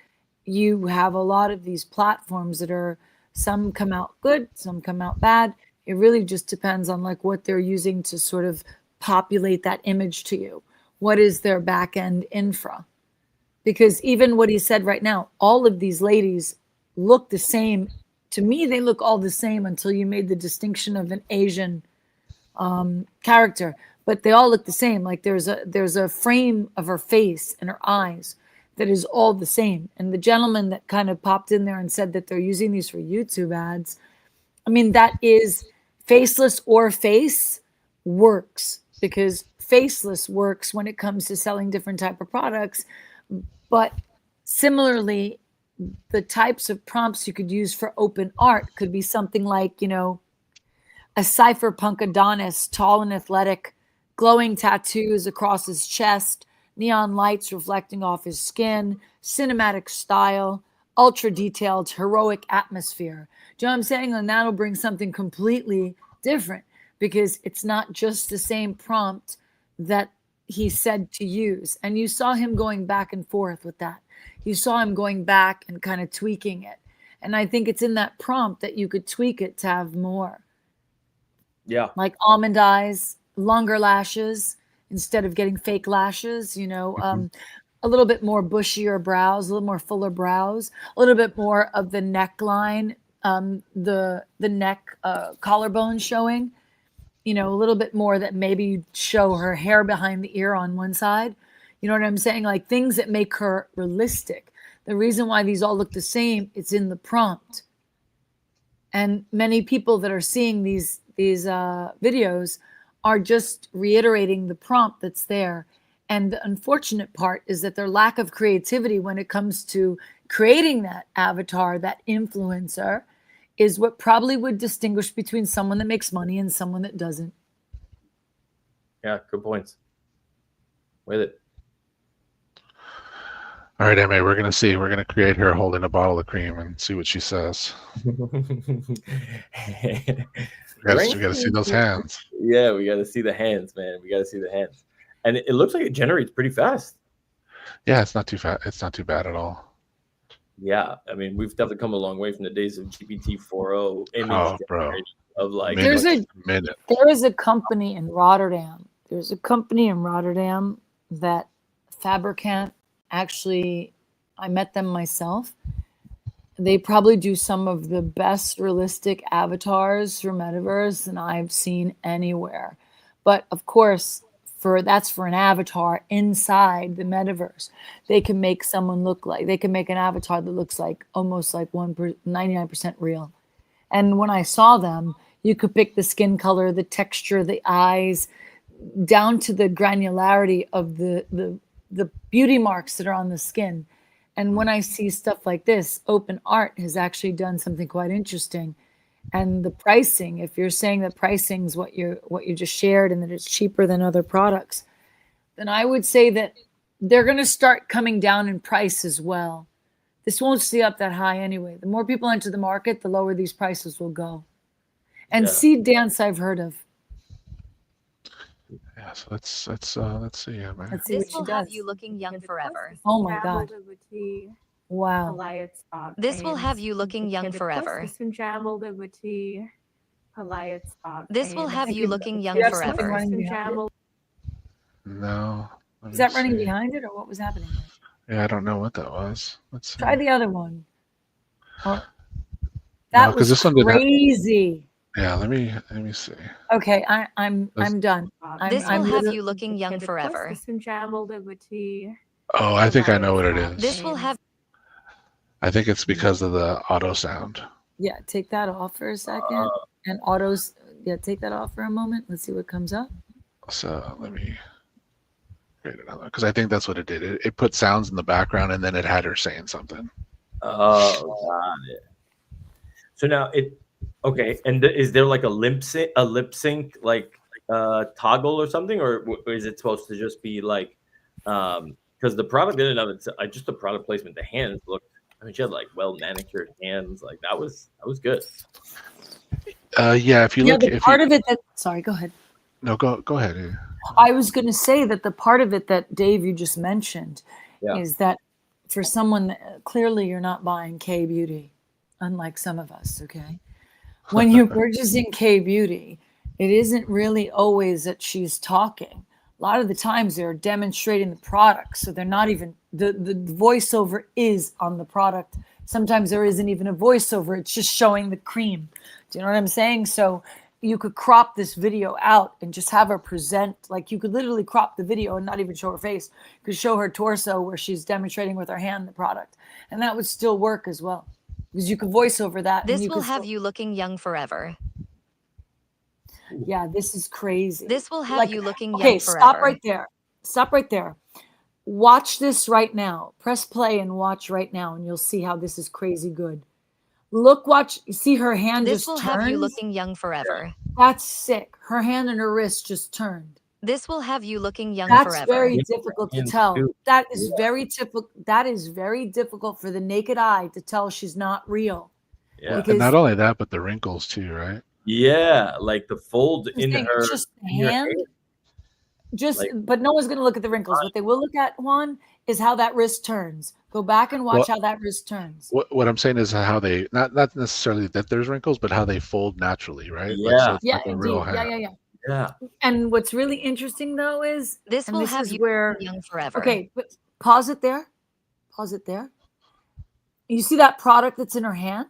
you have a lot of these platforms that are, some come out good, some come out bad. It really just depends on like what they're using to sort of populate that image to you. What is their back end infra? Because even what he said right now, all of these ladies look the same. To me, they look all the same until you made the distinction of an Asian character. But they all look the same. Like there's a frame of her face and her eyes that is all the same. And the gentleman that kind of popped in there and said that they're using these for YouTube ads, I mean, that is faceless or face works, because faceless works when it comes to selling different type of products. But similarly, the types of prompts you could use for open art could be something like, you know, a cypherpunk Adonis, tall and athletic, glowing tattoos across his chest, neon lights reflecting off his skin, cinematic style, ultra detailed, heroic atmosphere. Do you know what I'm saying? And that'll bring something completely different, because it's not just the same prompt that he said to use. And you saw him going back and forth with that. You saw him going back and kind of tweaking it. And I think it's in that prompt that you could tweak it to have more. Yeah. Like almond eyes, longer lashes instead of getting fake lashes, a little bit more bushier brows, a little more fuller brows, a little bit more of the neckline, the neck collarbone showing, a little bit more that maybe you'd show her hair behind the ear on one side. You know what I'm saying? Like things that make her realistic. The reason why these all look the same, it's in the prompt. And many people that are seeing these videos are just reiterating the prompt that's there. And the unfortunate part is that their lack of creativity when it comes to creating that avatar, that influencer, is what probably would distinguish between someone that makes money and someone that doesn't. Yeah, good points. With it. All right, Emma, we're going to see. We're going to create her holding a bottle of cream and see what she says. We got to see those hands. Yeah, we got to see the hands, man. We got to see the hands. And it looks like it generates pretty fast. Yeah, it's not too fast. It's not too bad at all. Yeah, I mean, we've definitely come a long way from the days of GPT-4o image generation of like there is a company in Rotterdam. There's a company in Rotterdam that Fabricant actually, I met them myself. They probably do some of the best realistic avatars for metaverse than I've seen anywhere. But of course, that's for an avatar inside the metaverse. They can make someone look like, they can make an avatar that looks like almost like 99% real. And when I saw them, you could pick the skin color, the texture, the eyes, down to the granularity of the beauty marks that are on the skin. And when I see stuff like this, Open Art has actually done something quite interesting. And the pricing, if you're saying that pricing is what you just shared and that it's cheaper than other products, then I would say that they're going to start coming down in price as well. This won't stay up that high anyway. The more people enter the market, the lower these prices will go. And seed dance I've heard of. Yeah, so let's see. Let's see this will have you looking young forever. Oh my God. Wow. This will have you looking young forever. This will have you looking young forever. No. Is that running behind it or what was happening? Yeah, I don't know what that was. Let's see. Try the other one. Oh, that was this one crazy. Yeah, let me see. Okay, I'm done. This will have you looking young forever. Oh, I think I know what it is. This will have. I think it's because of the auto sound. Yeah, take that off for a second. And autos, take that off for a moment. Let's see what comes up. So let me create another, because I think that's what it did. It put sounds in the background and then it had her saying something. Oh, got it. So now okay, and is there like a lip sync like toggle or something, or is it supposed to just be like because the product in and of itself, just the product placement, the hands looked. I mean, she had like well manicured hands, like that was good. Yeah, if you look, the part of it that. Sorry, go ahead. No, go ahead. I was going to say that the part of it that Dave you just mentioned is that for someone that, clearly you're not buying K Beauty, unlike some of us. Okay. When you're purchasing K Beauty, it isn't really always that she's talking. A lot of the times they're demonstrating the product. So they're not even, the voiceover is on the product. Sometimes there isn't even a voiceover. It's just showing the cream. Do you know what I'm saying? So you could crop this video out and just have her present. Like you could literally crop the video and not even show her face. You could show her torso where she's demonstrating with her hand the product. And that would still work as well. Because you could voice over that. This will have you looking young forever. Yeah, this is crazy. This will have you looking young forever. Okay, stop right there. Stop right there. Watch this right now. Press play and watch right now, and you'll see how this is crazy good. Look, watch. You see her hand this just will turns? Have you looking young forever. That's sick. Her hand and her wrist just turned. This will have you looking young That's forever. That's very difficult to tell. That is very typical. That is very difficult for the naked eye to tell she's not real. Yeah. And not only that, but the wrinkles too, right? Yeah, like the fold in her. Just the hand. But no one's going to look at the wrinkles. What they will look at, Juan, is how that wrist turns. Go back and watch how that wrist turns. What I'm saying is how they not necessarily that there's wrinkles, but how they fold naturally, right? Yeah. Like, so it's Yeah, like a real indeed. hand. Yeah. And what's really interesting though is This will have is you where young forever. okay, but pause it there. Pause it there. You see that product that's in her hand?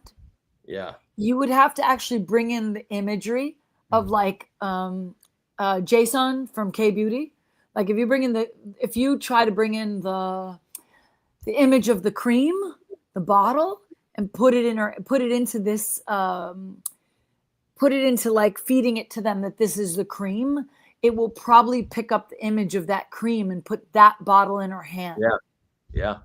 Yeah. You would have to actually bring in the imagery of like Jason from K Beauty. Like if you try to bring in the image of the cream, the bottle, and put it into this put it into like feeding it to them that this is the cream, it will probably pick up the image of that cream and put that bottle in her hand. Yeah.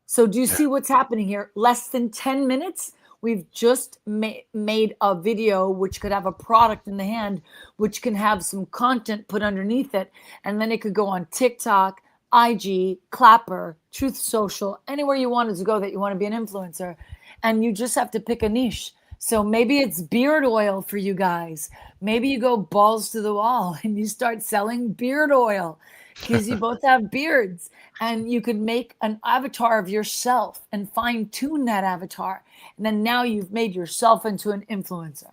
So do you see what's happening here? Less than 10 minutes, we've just made a video which could have a product in the hand, which can have some content put underneath it. And then it could go on TikTok, IG, Clapper, Truth Social, anywhere you want it to go that you want to be an influencer. And you just have to pick a niche. So maybe it's beard oil for you guys. Maybe you go balls to the wall and you start selling beard oil because you both have beards, and you could make an avatar of yourself and fine tune that avatar. And then now you've made yourself into an influencer.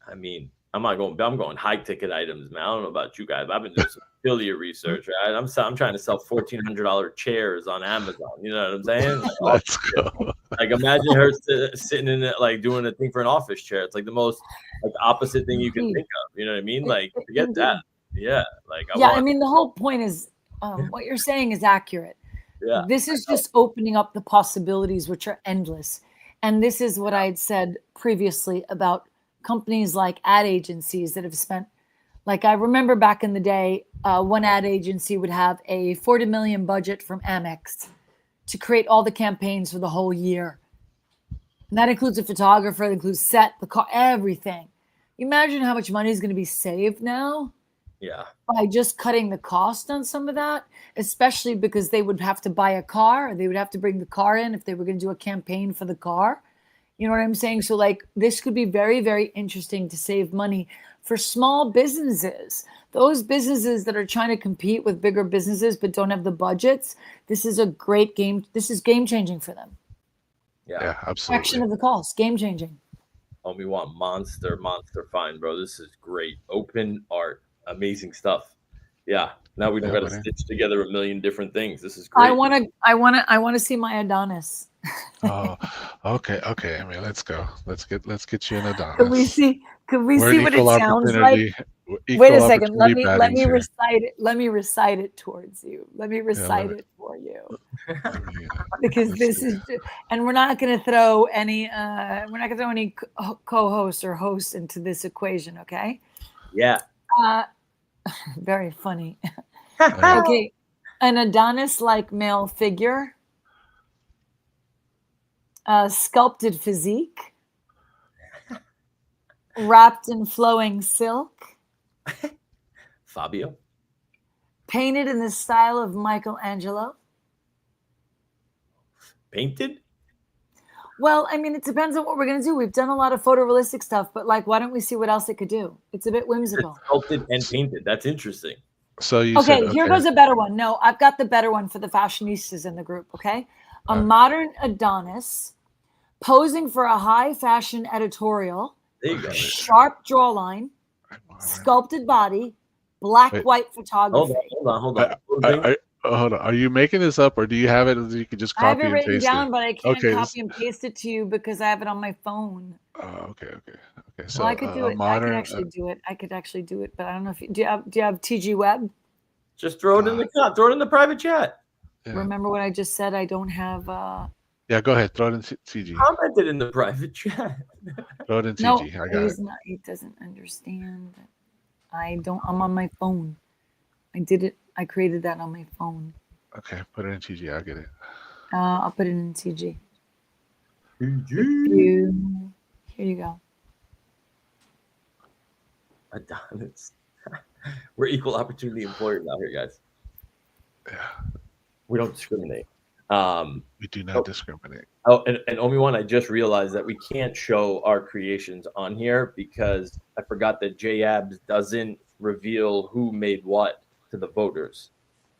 I mean, I'm going high ticket items, man. I don't know about you guys, but I've been doing some affiliate research, right? I'm trying to sell $1,400 chairs on Amazon. You know what I'm saying? Let's go. Like, imagine her sitting in it, like doing a thing for an office chair. It's like the most opposite thing you can think of. You know what I mean? Like, forget that. Yeah. Like, I mean, the whole point is what you're saying is accurate. Yeah. This is just opening up the possibilities, which are endless. And this is what I had said previously about companies like ad agencies that have spent, like I remember back in the day, one ad agency would have a $40 million budget from Amex to create all the campaigns for the whole year. And that includes a photographer, that includes set, the car, everything. Imagine how much money is going to be saved now. Yeah. By just cutting the cost on some of that, especially because they would have to buy a car, or they would have to bring the car in if they were going to do a campaign for the car. You know what I'm saying? So like this could be very, very interesting to save money for small businesses. Those businesses that are trying to compete with bigger businesses but don't have the budgets, this is a great game. This is game changing for them. Yeah, absolutely. Fraction of the cost, game changing. OMI-Juan, monster find, bro. This is great. Open art. Amazing stuff. Yeah. Now we don't got to stitch together a million different things. This is great. I want to see my Adonis. Oh, okay. I mean, let's go. Let's get you an Adonis. Could we see what it sounds like? Wait a second. Let me recite it. Let me recite it towards you. Let me recite it for you. Because this is, and we're not going to throw any co-hosts or hosts into this equation. Okay. Yeah. Very funny. Okay. An Adonis-like male figure. Sculpted physique. Wrapped in flowing silk. Fabio. Painted in the style of Michelangelo. Painted? Well, I mean, it depends on what we're going to do. We've done a lot of photorealistic stuff, but like, why don't we see what else it could do? It's a bit whimsical. Sculpted and painted. That's interesting. So you okay, said, here goes a better one. No, I've got the better one for the fashionistas in the group, okay? A modern Adonis posing for a high fashion editorial. There you go. Sharp jawline, sculpted body, white photography. Hold on. Hold on. Are you making this up, or do you have it? You can just copy and paste it. I have it written down, but I can't copy and paste it to you because I have it on my phone. Okay. So I could do it. Modern, I could actually do it, but I don't know if you do. You have TG Web? Just throw it in the chat. Throw it in the private chat. Yeah. Remember what I just said? I don't have. Yeah, go ahead. Throw it in TG. Comment it in the private chat. Throw it in TG. No, I got it. He doesn't understand. I'm on my phone. I did it. I created that on my phone. Okay, put it in TG. I'll get it. I'll put it in TG. Here you go. Adonis. We're equal opportunity employers out here, guys. Yeah. We don't discriminate. We do not discriminate. Oh, and OMI-Juan, I just realized that we can't show our creations on here because I forgot that JAbs doesn't reveal who made what to the voters.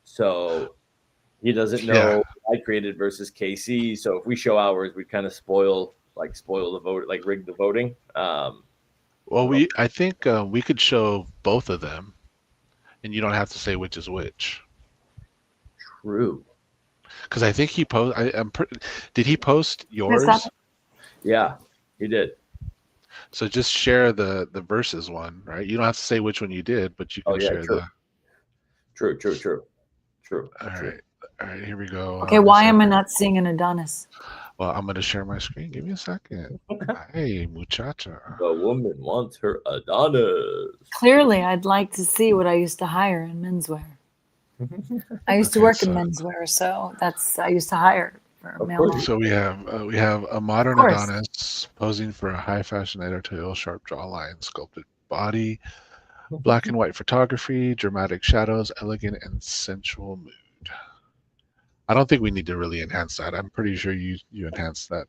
So he doesn't know I created versus KC. So if we show ours, we kind of spoil the vote, like rig the voting. Well, I think we could show both of them, and you don't have to say which is which. True. Because I think he did he post yours? Yeah, he did. So just share the versus one, right? You don't have to say which one you did, but you can share true. the. True. All right, here we go. Okay, why am I not seeing an Adonis? Well, I'm going to share my screen. Give me a second. Hey, muchacha. The woman wants her Adonis. Clearly, I'd like to see what I used to hire in menswear. I used to work in menswear, so I used to hire for male models. So we have a modern Adonis posing for a high fashion editorial, sharp jawline, sculpted body, black and white photography, dramatic shadows, elegant and sensual mood. I don't think we need to really enhance that. I'm pretty sure you enhanced that.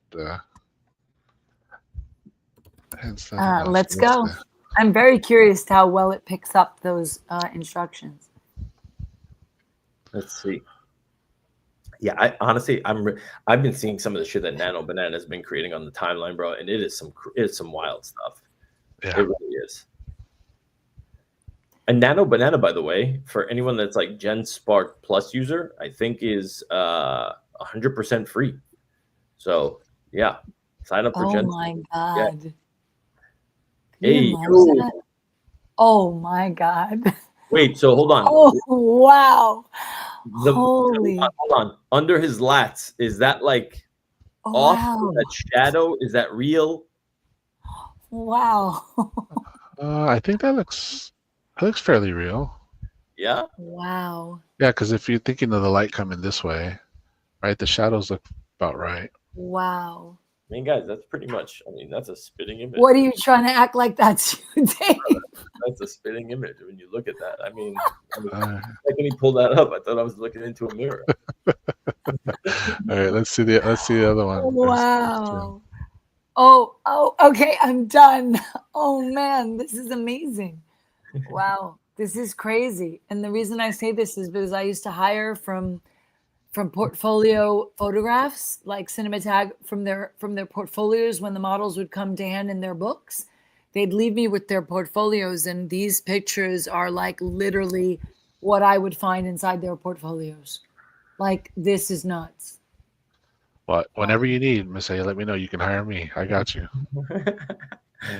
Let's go. I'm very curious to how well it picks up those instructions. Let's see. Yeah, honestly, I've been seeing some of the shit that Nano Banana has been creating on the timeline, bro, and it is some wild stuff. Yeah. It really is. And Nano Banana, by the way, for anyone that's like Gen Spark Plus user, I think is 100% free. So yeah, sign up for Gen. Oh my god! Yeah. Hey, oh my god! Wait, so hold on. Oh wow! Holy! Hold on. Under his lats, is that like off? Wow. That shadow, is that real? Wow! I think that looks fairly real. Yeah. Wow. Yeah, because if you're thinking of the light coming this way, right, the shadows look about right. Wow. I mean, guys, that's pretty much. I mean, that's a spitting image. What are you trying to act like that's you, Dave? That's a spitting image when you look at that. I mean, when he pulled that up, I thought I was looking into a mirror. All right, let's see the other one. Wow. Oh, okay, I'm done. Oh man, this is amazing. Wow, this is crazy. And the reason I say this is because I used to hire from portfolio photographs, like Cinematag, from their portfolios. When the models would come to hand in their books, they'd leave me with their portfolios, and these pictures are like literally what I would find inside their portfolios. Like, this is nuts. Well, whenever you need, Miss A, let me know. You can hire me. I got you.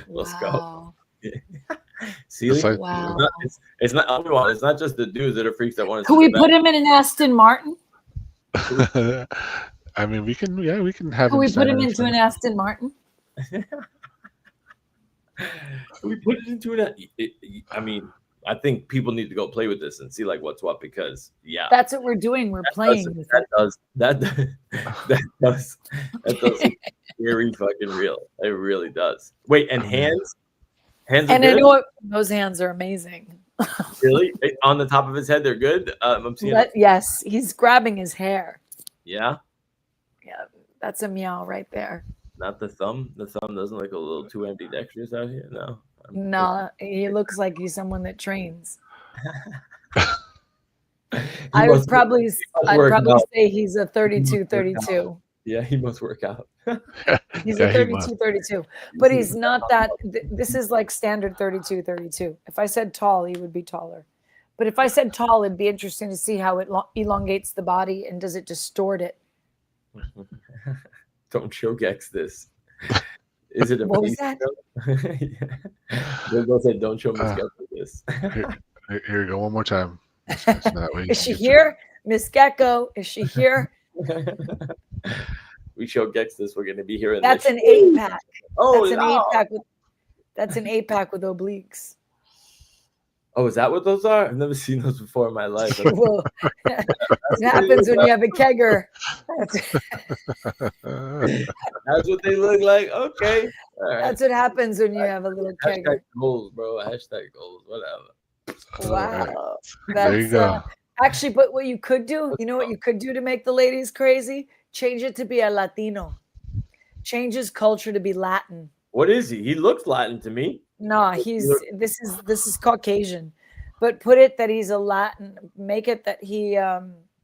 Let's go. See, wow. It's not just the dudes that are freaks that want to. Can we put him in an Aston Martin? I mean, we can have. Can we put him into an Aston Martin? We put it into an. I mean, I think people need to go play with this and see like what's what, because that's what we're doing. We're playing with it. That does very fucking real. It really does. Wait, and hands are and good? I know those hands are amazing. Really? On the top of his head, they're good. I'm seeing. Yes, he's grabbing his hair. Yeah. Yeah, that's a meow right there. Not the thumb. The thumb doesn't look a little too ambidextrous out here. No. No, he looks like he's someone that trains. I would probably say he's a 32-32. Yeah, he must work out. He's a 32-32, but he's not that. This is like standard 32-32. If I said tall, he would be taller. But if I said tall, it'd be interesting to see how it elongates the body and does it distort it. Don't Shogex this. Is it a what was that? They said, don't show Miss Gecko this. Here we go. One more time. Is she here? Miss Gecko, is she here? We show Gex this. We're going to be here. That's an 8-pack. Oh, that's an 8-pack with obliques. Oh, is that what those are? I've never seen those before in my life. Well, it happens when you have a kegger. That's what they look like. Okay. All right. That's what happens when you have a little kegger. Hashtag goals, bro. Hashtag goals. Whatever. Wow. There you go. Actually, but what you could do, you know what you could do to make the ladies crazy? Change it to be a Latino. Change his culture to be Latin. What is he? He looks Latin to me. No, this is Caucasian. but put it that he's a Latin. Make it that he.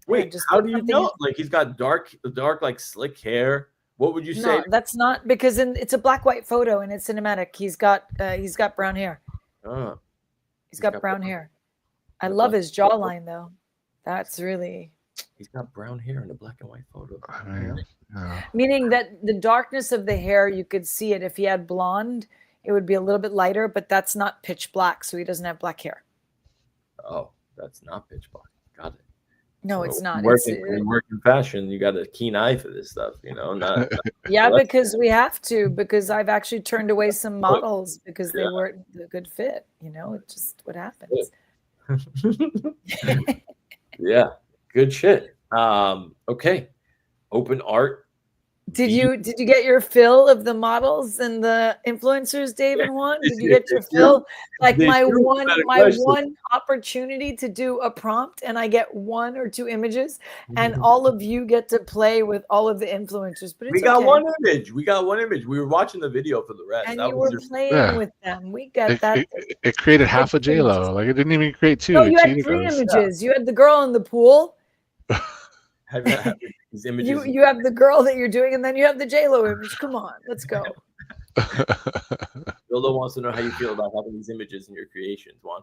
Wait, just how put do you something know? Like he's got dark, like slick hair. What would you say? No, that's not because it's a black white photo and it's cinematic. He's got brown hair. Oh, He's got brown hair. I love his jawline though. That's really. He's got brown hair in a black and white photo. I mean, yeah. Meaning that the darkness of the hair, you could see it. If he had blonde, it would be a little bit lighter, but that's not pitch black, so he doesn't have black hair. Oh, that's not pitch black. Got it. No, it's not. When you work in fashion, you got a keen eye for this stuff, you know. Not yeah, because we have to. Because I've actually turned away some models because they weren't a good fit. You know, it's just what happens. Yeah, good shit. Okay, open art. Did you get your fill of the models and the influencers, Dave and Juan? Did you get your fill? Like my one opportunity to do a prompt, and I get 1 or 2 images, and all of you get to play with all of the influencers. But it's we got okay. one image. We got one image. We were watching the video for the rest. And that you were playing with them. We got that. It created half a J-Lo. Like it didn't even create 2. No, you had 3 images. You had the girl in the pool. These images. You have the girl that you're doing, and then you have the J-Lo image. Come on, let's go. Bildo wants to know how you feel about having these images in your creations, Juan.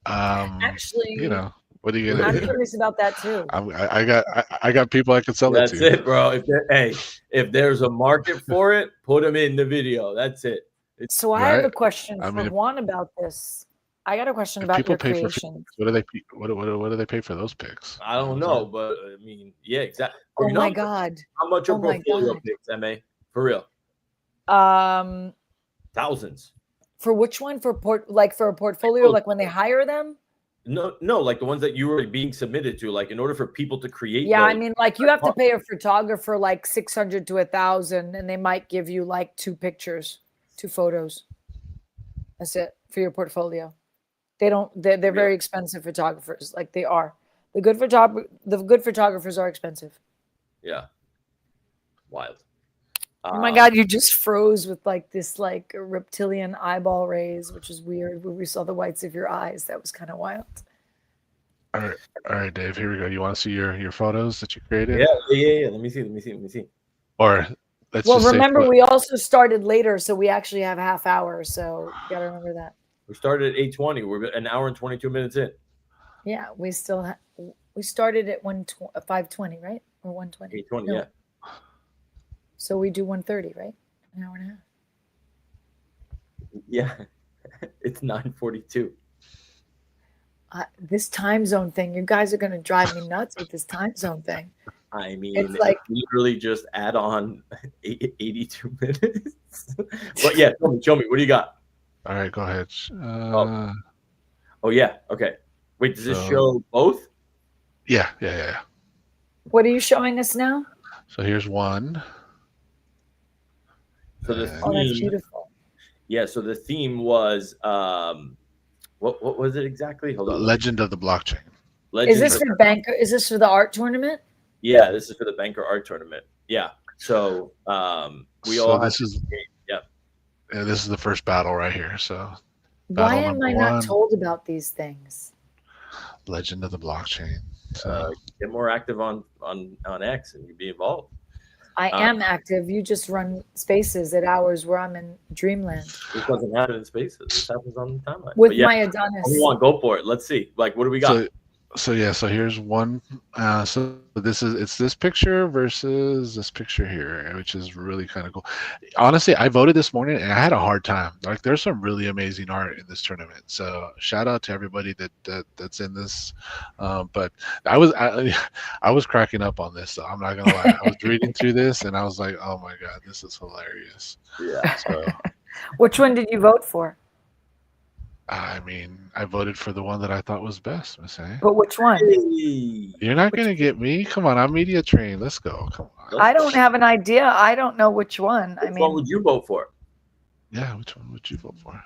Actually, you know, what are you gonna I'm do? curious about that too. I got people I can sell That's it to. it, bro. If there's a market for it, put them in the video. That's it. So I have a question for Juan about this. I got a question about your creation. What do they pay for those pics? I don't know, but I mean, yeah, exactly. Oh my God! How much are portfolio pics, MA? For real? Thousands. For which one? For a portfolio, like when they hire them? No, like the ones that you were being submitted to, like in order for people to create. Yeah, I mean, like you have to pay a photographer like $600 to $1,000, and they might give you like 2 pictures, 2 photos. That's it for your portfolio. They're very expensive photographers. Like they are. The good photographers are expensive. Yeah. Wild. Oh my God, you just froze with like this like reptilian eyeball raise, which is weird. Where we saw the whites of your eyes. That was kind of wild. All right, Dave. Here we go. You want to see your photos that you created? Yeah. Let me see. Or let's well, just remember we also started later, so we actually have half hour. So you gotta remember that. We started at 8:20. We're an hour and 22 minutes in. Yeah, we still we started at 5:20, right? Or 1:20. 8:20, yeah. So we do 1:30, right? An hour and a half. Yeah, it's 9:42. This time zone thing, you guys are gonna drive me nuts with this time zone thing. I mean, it's like literally just add on 82 minutes. But yeah, show me. What do you got? All right, go ahead. Oh yeah. Okay. Wait, does this show both? Yeah. What are you showing us now? So here's one. So the theme, that's beautiful. Yeah. So the theme was what was it exactly? Hold on. Legend of the Blockchain. Is this for Banker? Is this for the art tournament? Yeah, this is for the Banker Art Tournament. Yeah. So this is the first battle right here. So why am I not told about these things? Legend of the Blockchain. So get more active on X and you be involved. I am active. You just run spaces at hours where I'm in dreamland. This doesn't happen in spaces. This happens on the timeline. With my Adonis. Go for it. Let's see. Like, what do we got? So here's one. So it's this picture versus this picture here, which is really kind of cool. Honestly, I voted this morning and I had a hard time. Like, there's some really amazing art in this tournament. So shout out to everybody that's in this. But I was cracking up on this. So I'm not gonna lie. I was reading through this and I was like, oh my God, this is hilarious. Yeah. So, which one did you vote for? I mean, I voted for the one that I thought was best, Miss A. But which one? You're not going to get me? Come on, I'm media trained. Let's go. Come on. I don't have an idea. I don't know which one. Which one would you vote for? Yeah, which one would you vote for?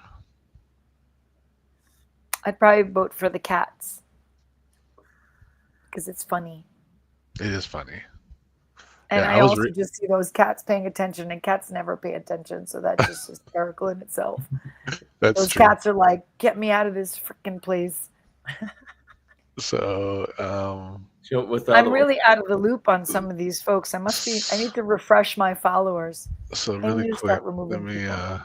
I'd probably vote for the cats. Because it's funny. It is funny. And I also just see those cats paying attention, and cats never pay attention. So that's just hysterical in itself. That's Those true. cats are like, get me out of this freaking place. So, I'm really out of the loop on some of these folks. I need to refresh my followers. so I really need to quick, start removing let me. people.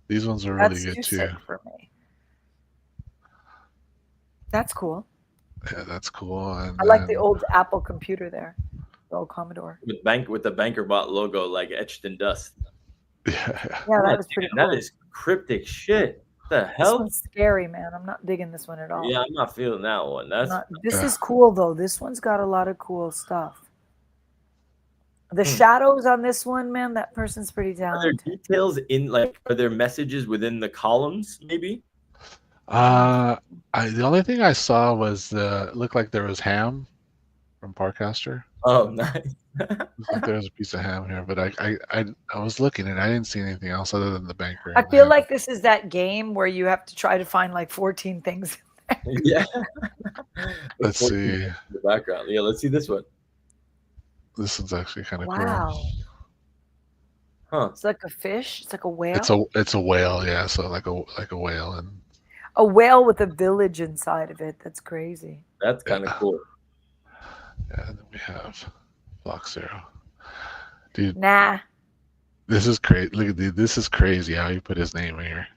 These ones are really That's good too too. sick for me. That's cool. Yeah, that's cool. And I like the then, old Apple computer there, the old Commodore. with the BankerBot logo like etched in dust. yeah, Yeah, that was pretty cool. That is cryptic shit. What the This hell? one's scary, man. I'm not digging this one at all. Yeah, I'm not feeling that one. This is cool though. This one's got a lot of cool stuff. The shadows on this one, man, that person's pretty talented. Are there details in are there messages within the columns? Maybe. the only thing I saw was looked like there was ham from Parkcaster. Oh, nice. Like there was a piece of ham here, but I was looking and I didn't see anything else other than the banker. I feel like this is that game where you have to try to find like 14 things. Yeah. Let's see. The background. Yeah, let's see this one. This one's actually kind of Wow. cool. Huh. It's like a fish. It's like a whale. It's a whale, yeah. So like a whale and a whale with a village inside of it. That's crazy. That's kind of cool. Yeah, and then we have Block Zero. Dude. Nah. This is crazy. Look at this is crazy how you put his name in here.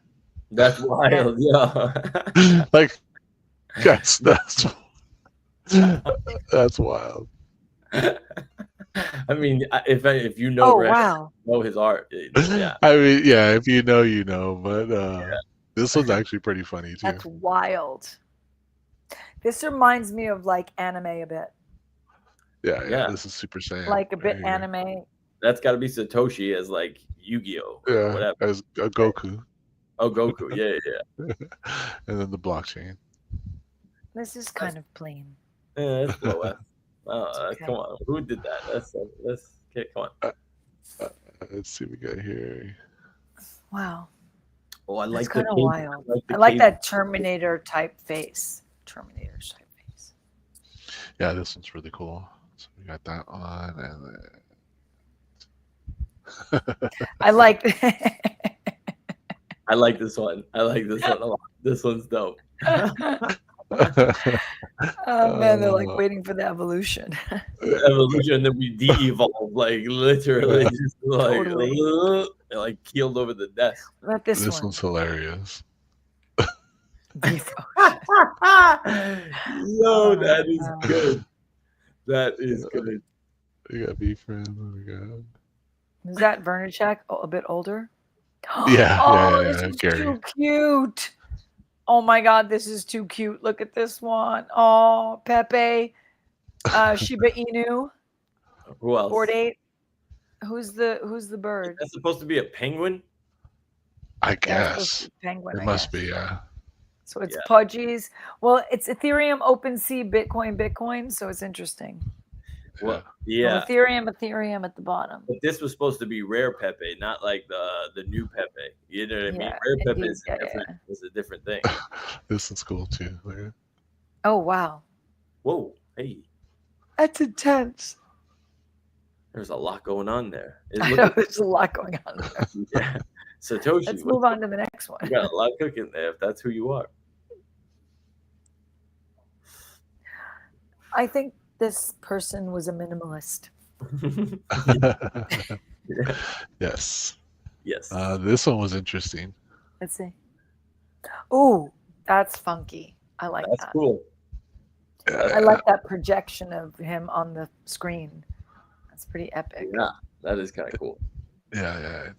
That's wild, yeah. Like that's wild. I mean, if you know, wow, know his art, yeah. I mean, yeah, if you know, you know. But this one's actually pretty funny too. That's wild. This reminds me of like anime a bit. Yeah. This is Super Saiyan. Like a bit anime. That's got to be Satoshi as like Yu-Gi-Oh. Yeah, whatever. as a Goku. Oh, Goku. Yeah. And then the blockchain. This is kind of plain. Yeah, that's low F. Okay. Come on, who did that? Let's okay, come on. Let's see what we got here. Wow. Oh, I like kind of cape. wild. I like that Terminator type face. Terminator type face. Yeah, this one's really cool. So we got that on, and then I like. I like this one. I like this one a lot. This one's dope. Oh man, they're like waiting for the evolution. Evolution, then we de-evolve, like literally, just like keeled over the desk. Let this one's hilarious. Yo, that is good. That is good. We got B-Friend. Oh my god. Is that Vernachek? A bit older? Yeah. This is Gary. too cute. Oh my god, this is too cute. Look at this one. Oh, Pepe, Shiba Inu. Who else? Board 8. Who's the bird? That's supposed to be a penguin. I guess. Penguin. It must be, yeah. So it's Pudgies. Well, it's Ethereum, OpenSea, Bitcoin. So it's interesting. Well, yeah. Well, Ethereum at the bottom. But this was supposed to be rare Pepe, not like the new Pepe. You know what I mean? Rare Pepe is a different thing. This one's cool too. Like, oh wow. Whoa, hey. That's intense. There's a lot going on there. I know there's a lot going on there. Yeah. Satoshi. Let's move on to the next one. You got a lot cooking there if that's who you are. I think this person was a minimalist. Yes. Yes. This one was interesting. Let's see. Ooh, that's funky. I like that. That's cool. I like that projection of him on the screen. That's pretty epic. Yeah, that is kind of cool. Yeah.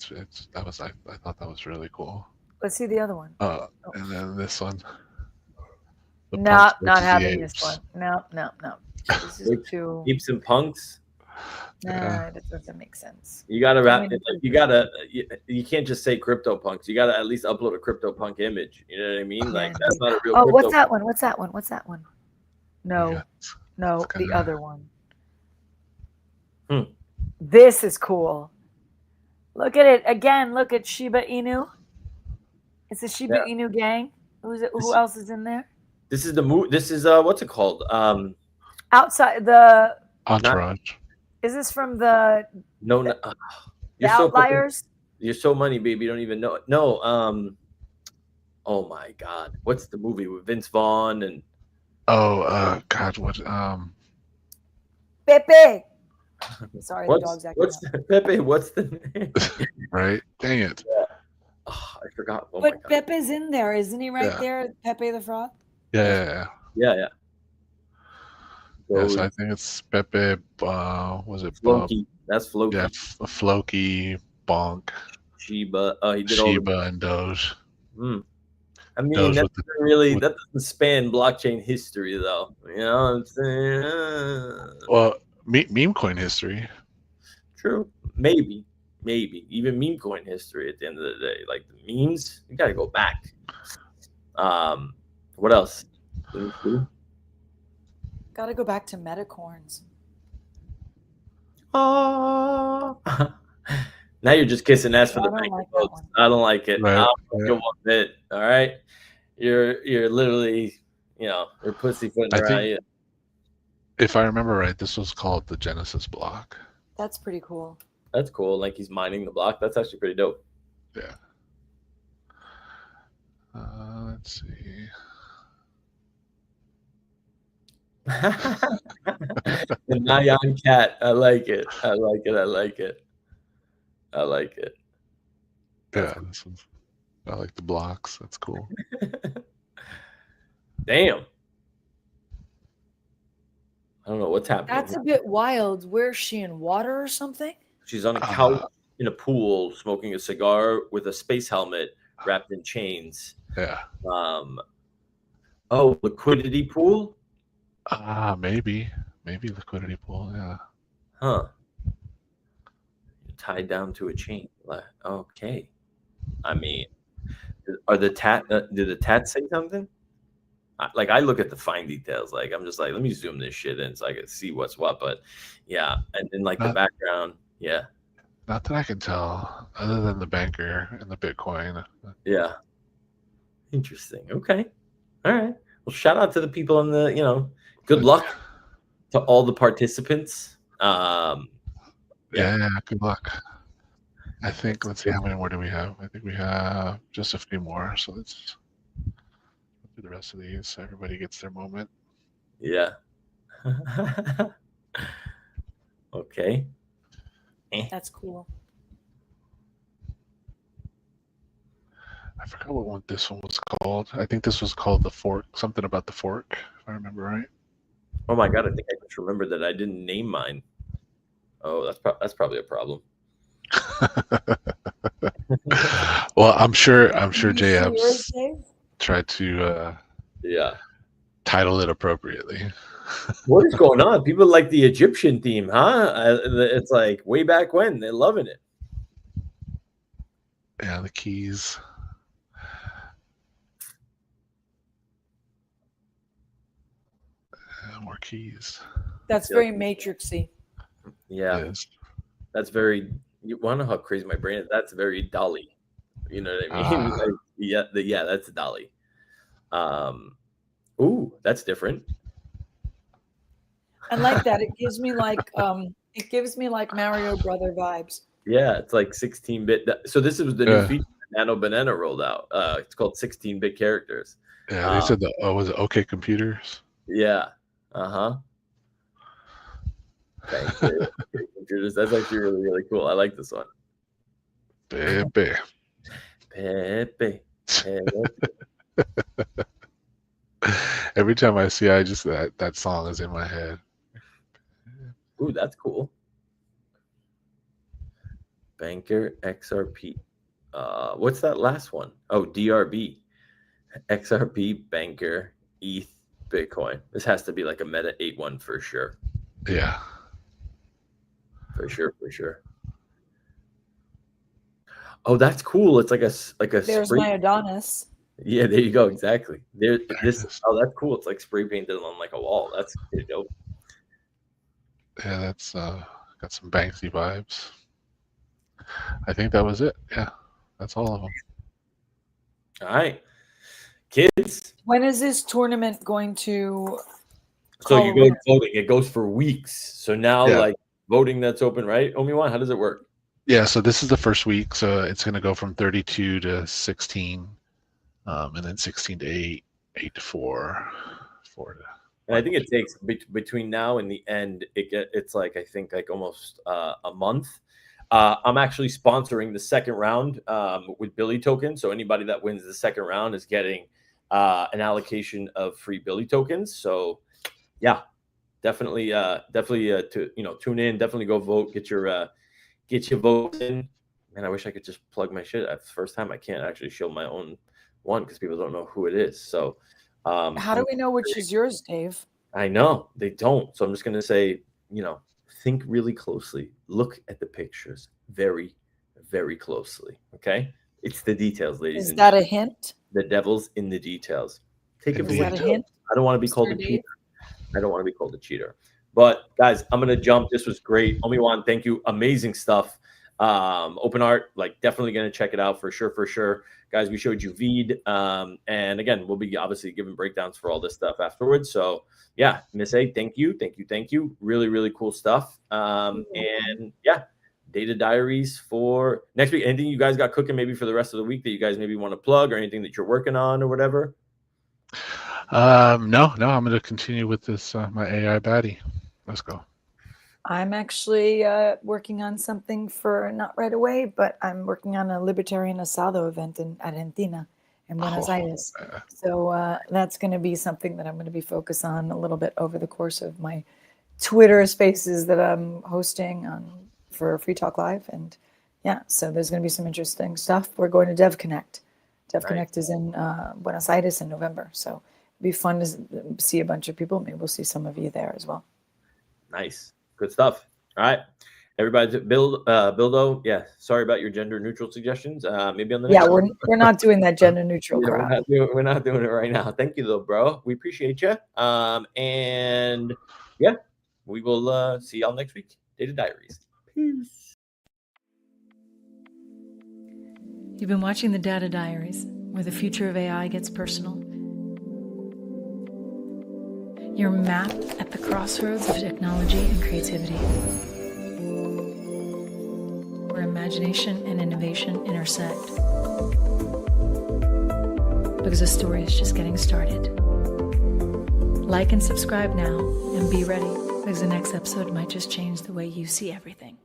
I thought that was really cool. Let's see the other one. And then this one. Not having this one. No. This is too. Keep some punks. Nah, that doesn't make sense. You gotta wrap it. You can't just say crypto punks. You gotta at least upload a crypto punk image. You know what I mean? Like that's not a real. Oh, what's that one? What's that one? No, the other one. This is cool. Look at it again. Look at Shiba Inu. It's a Shiba Inu gang. Who else is in there? This is the move. This is what's it called? Outside the Entourage. Is this from the the Outliers? You're so money, baby. You don't even know it. No, Oh my God, what's the movie with Vince Vaughn and? Oh, God, what? Pepe. Sorry, the dog's acting What's up. Pepe? What's the name? Right? Dang it. Oh, I forgot. Oh my But God. Pepe's in there, isn't he? Right Yeah. there, Pepe the Frog. Yeah. Yeah. Yeah, So so I think it's Pepe. Was it Floki. That's Floki. Yeah, Floki, Bonk, Sheba. He did all the. Sheba, and Doge. I mean, Doge that with the doesn't that doesn't span blockchain history, though. You know what I'm saying? well, meme coin history. True. Maybe. Even meme coin history at the end of the day. Like the memes, you gotta go back. What else? Let me see. Got to go back to Metacorns. Oh. Now you're just kissing ass for the bank votes. I don't like it. Right. I don't like it one bit. All right. You're literally, you're pussyfooting around you. If I remember right, this was called the Genesis block. That's pretty cool. That's cool. Like he's mining the block. That's actually pretty dope. Yeah. Let's see. The Nyan cat. I like it. Yeah, this one's, I like the blocks. That's cool. Damn. I don't know what's happening. That's a bit wild. Where's she, in water or something? She's on a couch in a pool smoking a cigar with a space helmet wrapped in chains. Yeah. Liquidity pool? Maybe liquidity pool. Yeah. Huh. You're tied down to a chain. Okay. I mean, did the tats say something? I look at the fine details. Like I'm just like, let me zoom this shit in so I can see what's what. But yeah, and then the background, yeah. Not that I can tell, other than the banker and the Bitcoin. Yeah. Interesting. Okay. All right. Well, shout out to the people in the, good luck to all the participants. Yeah, good luck. I think, let's see, how many more do we have? I think we have just a few more. So let's do the rest of these so everybody gets their moment. Yeah. Okay. That's cool. I forgot what one this one was called. I think this was called the fork. Something about the fork, if I remember right. Oh my God! I think I just remembered that I didn't name mine. Oh, that's probably a problem. Well, I'm sure JF's tried to title it appropriately. What is going on? People like the Egyptian theme, huh? It's like way back when. They're loving it. Yeah, the keys. More keys. That's very matrixy. Yeah. That's very. You want to know how crazy my brain is? That's very Dolly. You know what I mean? Like, that's Dolly. Ooh, that's different. I like that. It gives me like Mario Brother vibes. Yeah, it's like 16-bit. So this was the new feature that Nano Banana rolled out. It's called 16-bit characters. Yeah, they said was it OK Computers? Yeah. Uh-huh. Thank you. Computers. That's actually really, really cool. I like this one. Pepe. Every time I see, I just that song is in my head. Ooh, that's cool. Banker XRP. What's that last one? Oh, DRB. XRP, Banker, ETH, Bitcoin. This has to be like a Meta 8-1 for sure. Yeah. For sure. Oh, that's cool. It's like a There's spray. my Adonis. Yeah, there you go. Exactly. That's cool. It's like spray painted on like a wall. That's pretty dope. Yeah, that's got some Banksy vibes. I think that was it. Yeah, that's all of them. All right, kids. When is this tournament going to? So you go voting. It goes for weeks. So now, like voting that's open, right? OMI-Juan, how does it work? Yeah, so this is the first week. So it's going to go from 32 to 16. and then 16 to 8, 8 to 4, 4 to. And I think it takes between now and the end, it's like I think like almost a month. I'm actually sponsoring the second round with Billy tokens. So anybody that wins the second round is getting an allocation of free Billy tokens. So yeah, definitely to tune in. Definitely go vote. Get your votes in. Man, I wish I could just plug my shit. That's the first time I can't actually show my own one because people don't know who it is. So how do we know which is yours, Dave? I know they don't. So I'm just going to say, think really closely. Look at the pictures very, very closely. Okay. It's the details, ladies. Is that a hint? The devil's in the details. Take it Is that a hint? I don't want to be called a cheater. I don't want to be called a cheater. But guys, I'm going to jump. This was great. OMI-Juan, thank you. Amazing stuff. Open art, like definitely going to check it out for sure. Guys, we showed you Veed. And again, we'll be obviously giving breakdowns for all this stuff afterwards. So yeah, Miss A, thank you. Really, really cool stuff. And yeah, data diaries for next week. Anything you guys got cooking maybe for the rest of the week that you guys maybe want to plug or anything that you're working on or whatever? No, I'm going to continue with this, my AI baddie. Let's go. I'm actually working on something for not right away, but I'm working on a Libertarian Asado event in Argentina, in Buenos Aires. So that's going to be something that I'm going to be focused on a little bit over the course of my Twitter spaces that I'm hosting for Free Talk Live. And yeah, so there's going to be some interesting stuff. We're going to DevConnect. DevConnect is in Buenos Aires in November. So it'll be fun to see a bunch of people. Maybe we'll see some of you there as well. Nice. Good stuff. All right, everybody. Bildo. Yeah, sorry about your gender neutral suggestions. Maybe on the next one. we're not doing that gender neutral crap. We're not doing it right now. Thank you though, bro. We appreciate you. And yeah, we will see y'all next week. Data Diaries. Peace. You've been watching the Data Diaries, where the future of AI gets personal. Your map at the crossroads of technology and creativity, where imagination and innovation intersect. Because the story is just getting started. Like and subscribe now, and be ready, because the next episode might just change the way you see everything.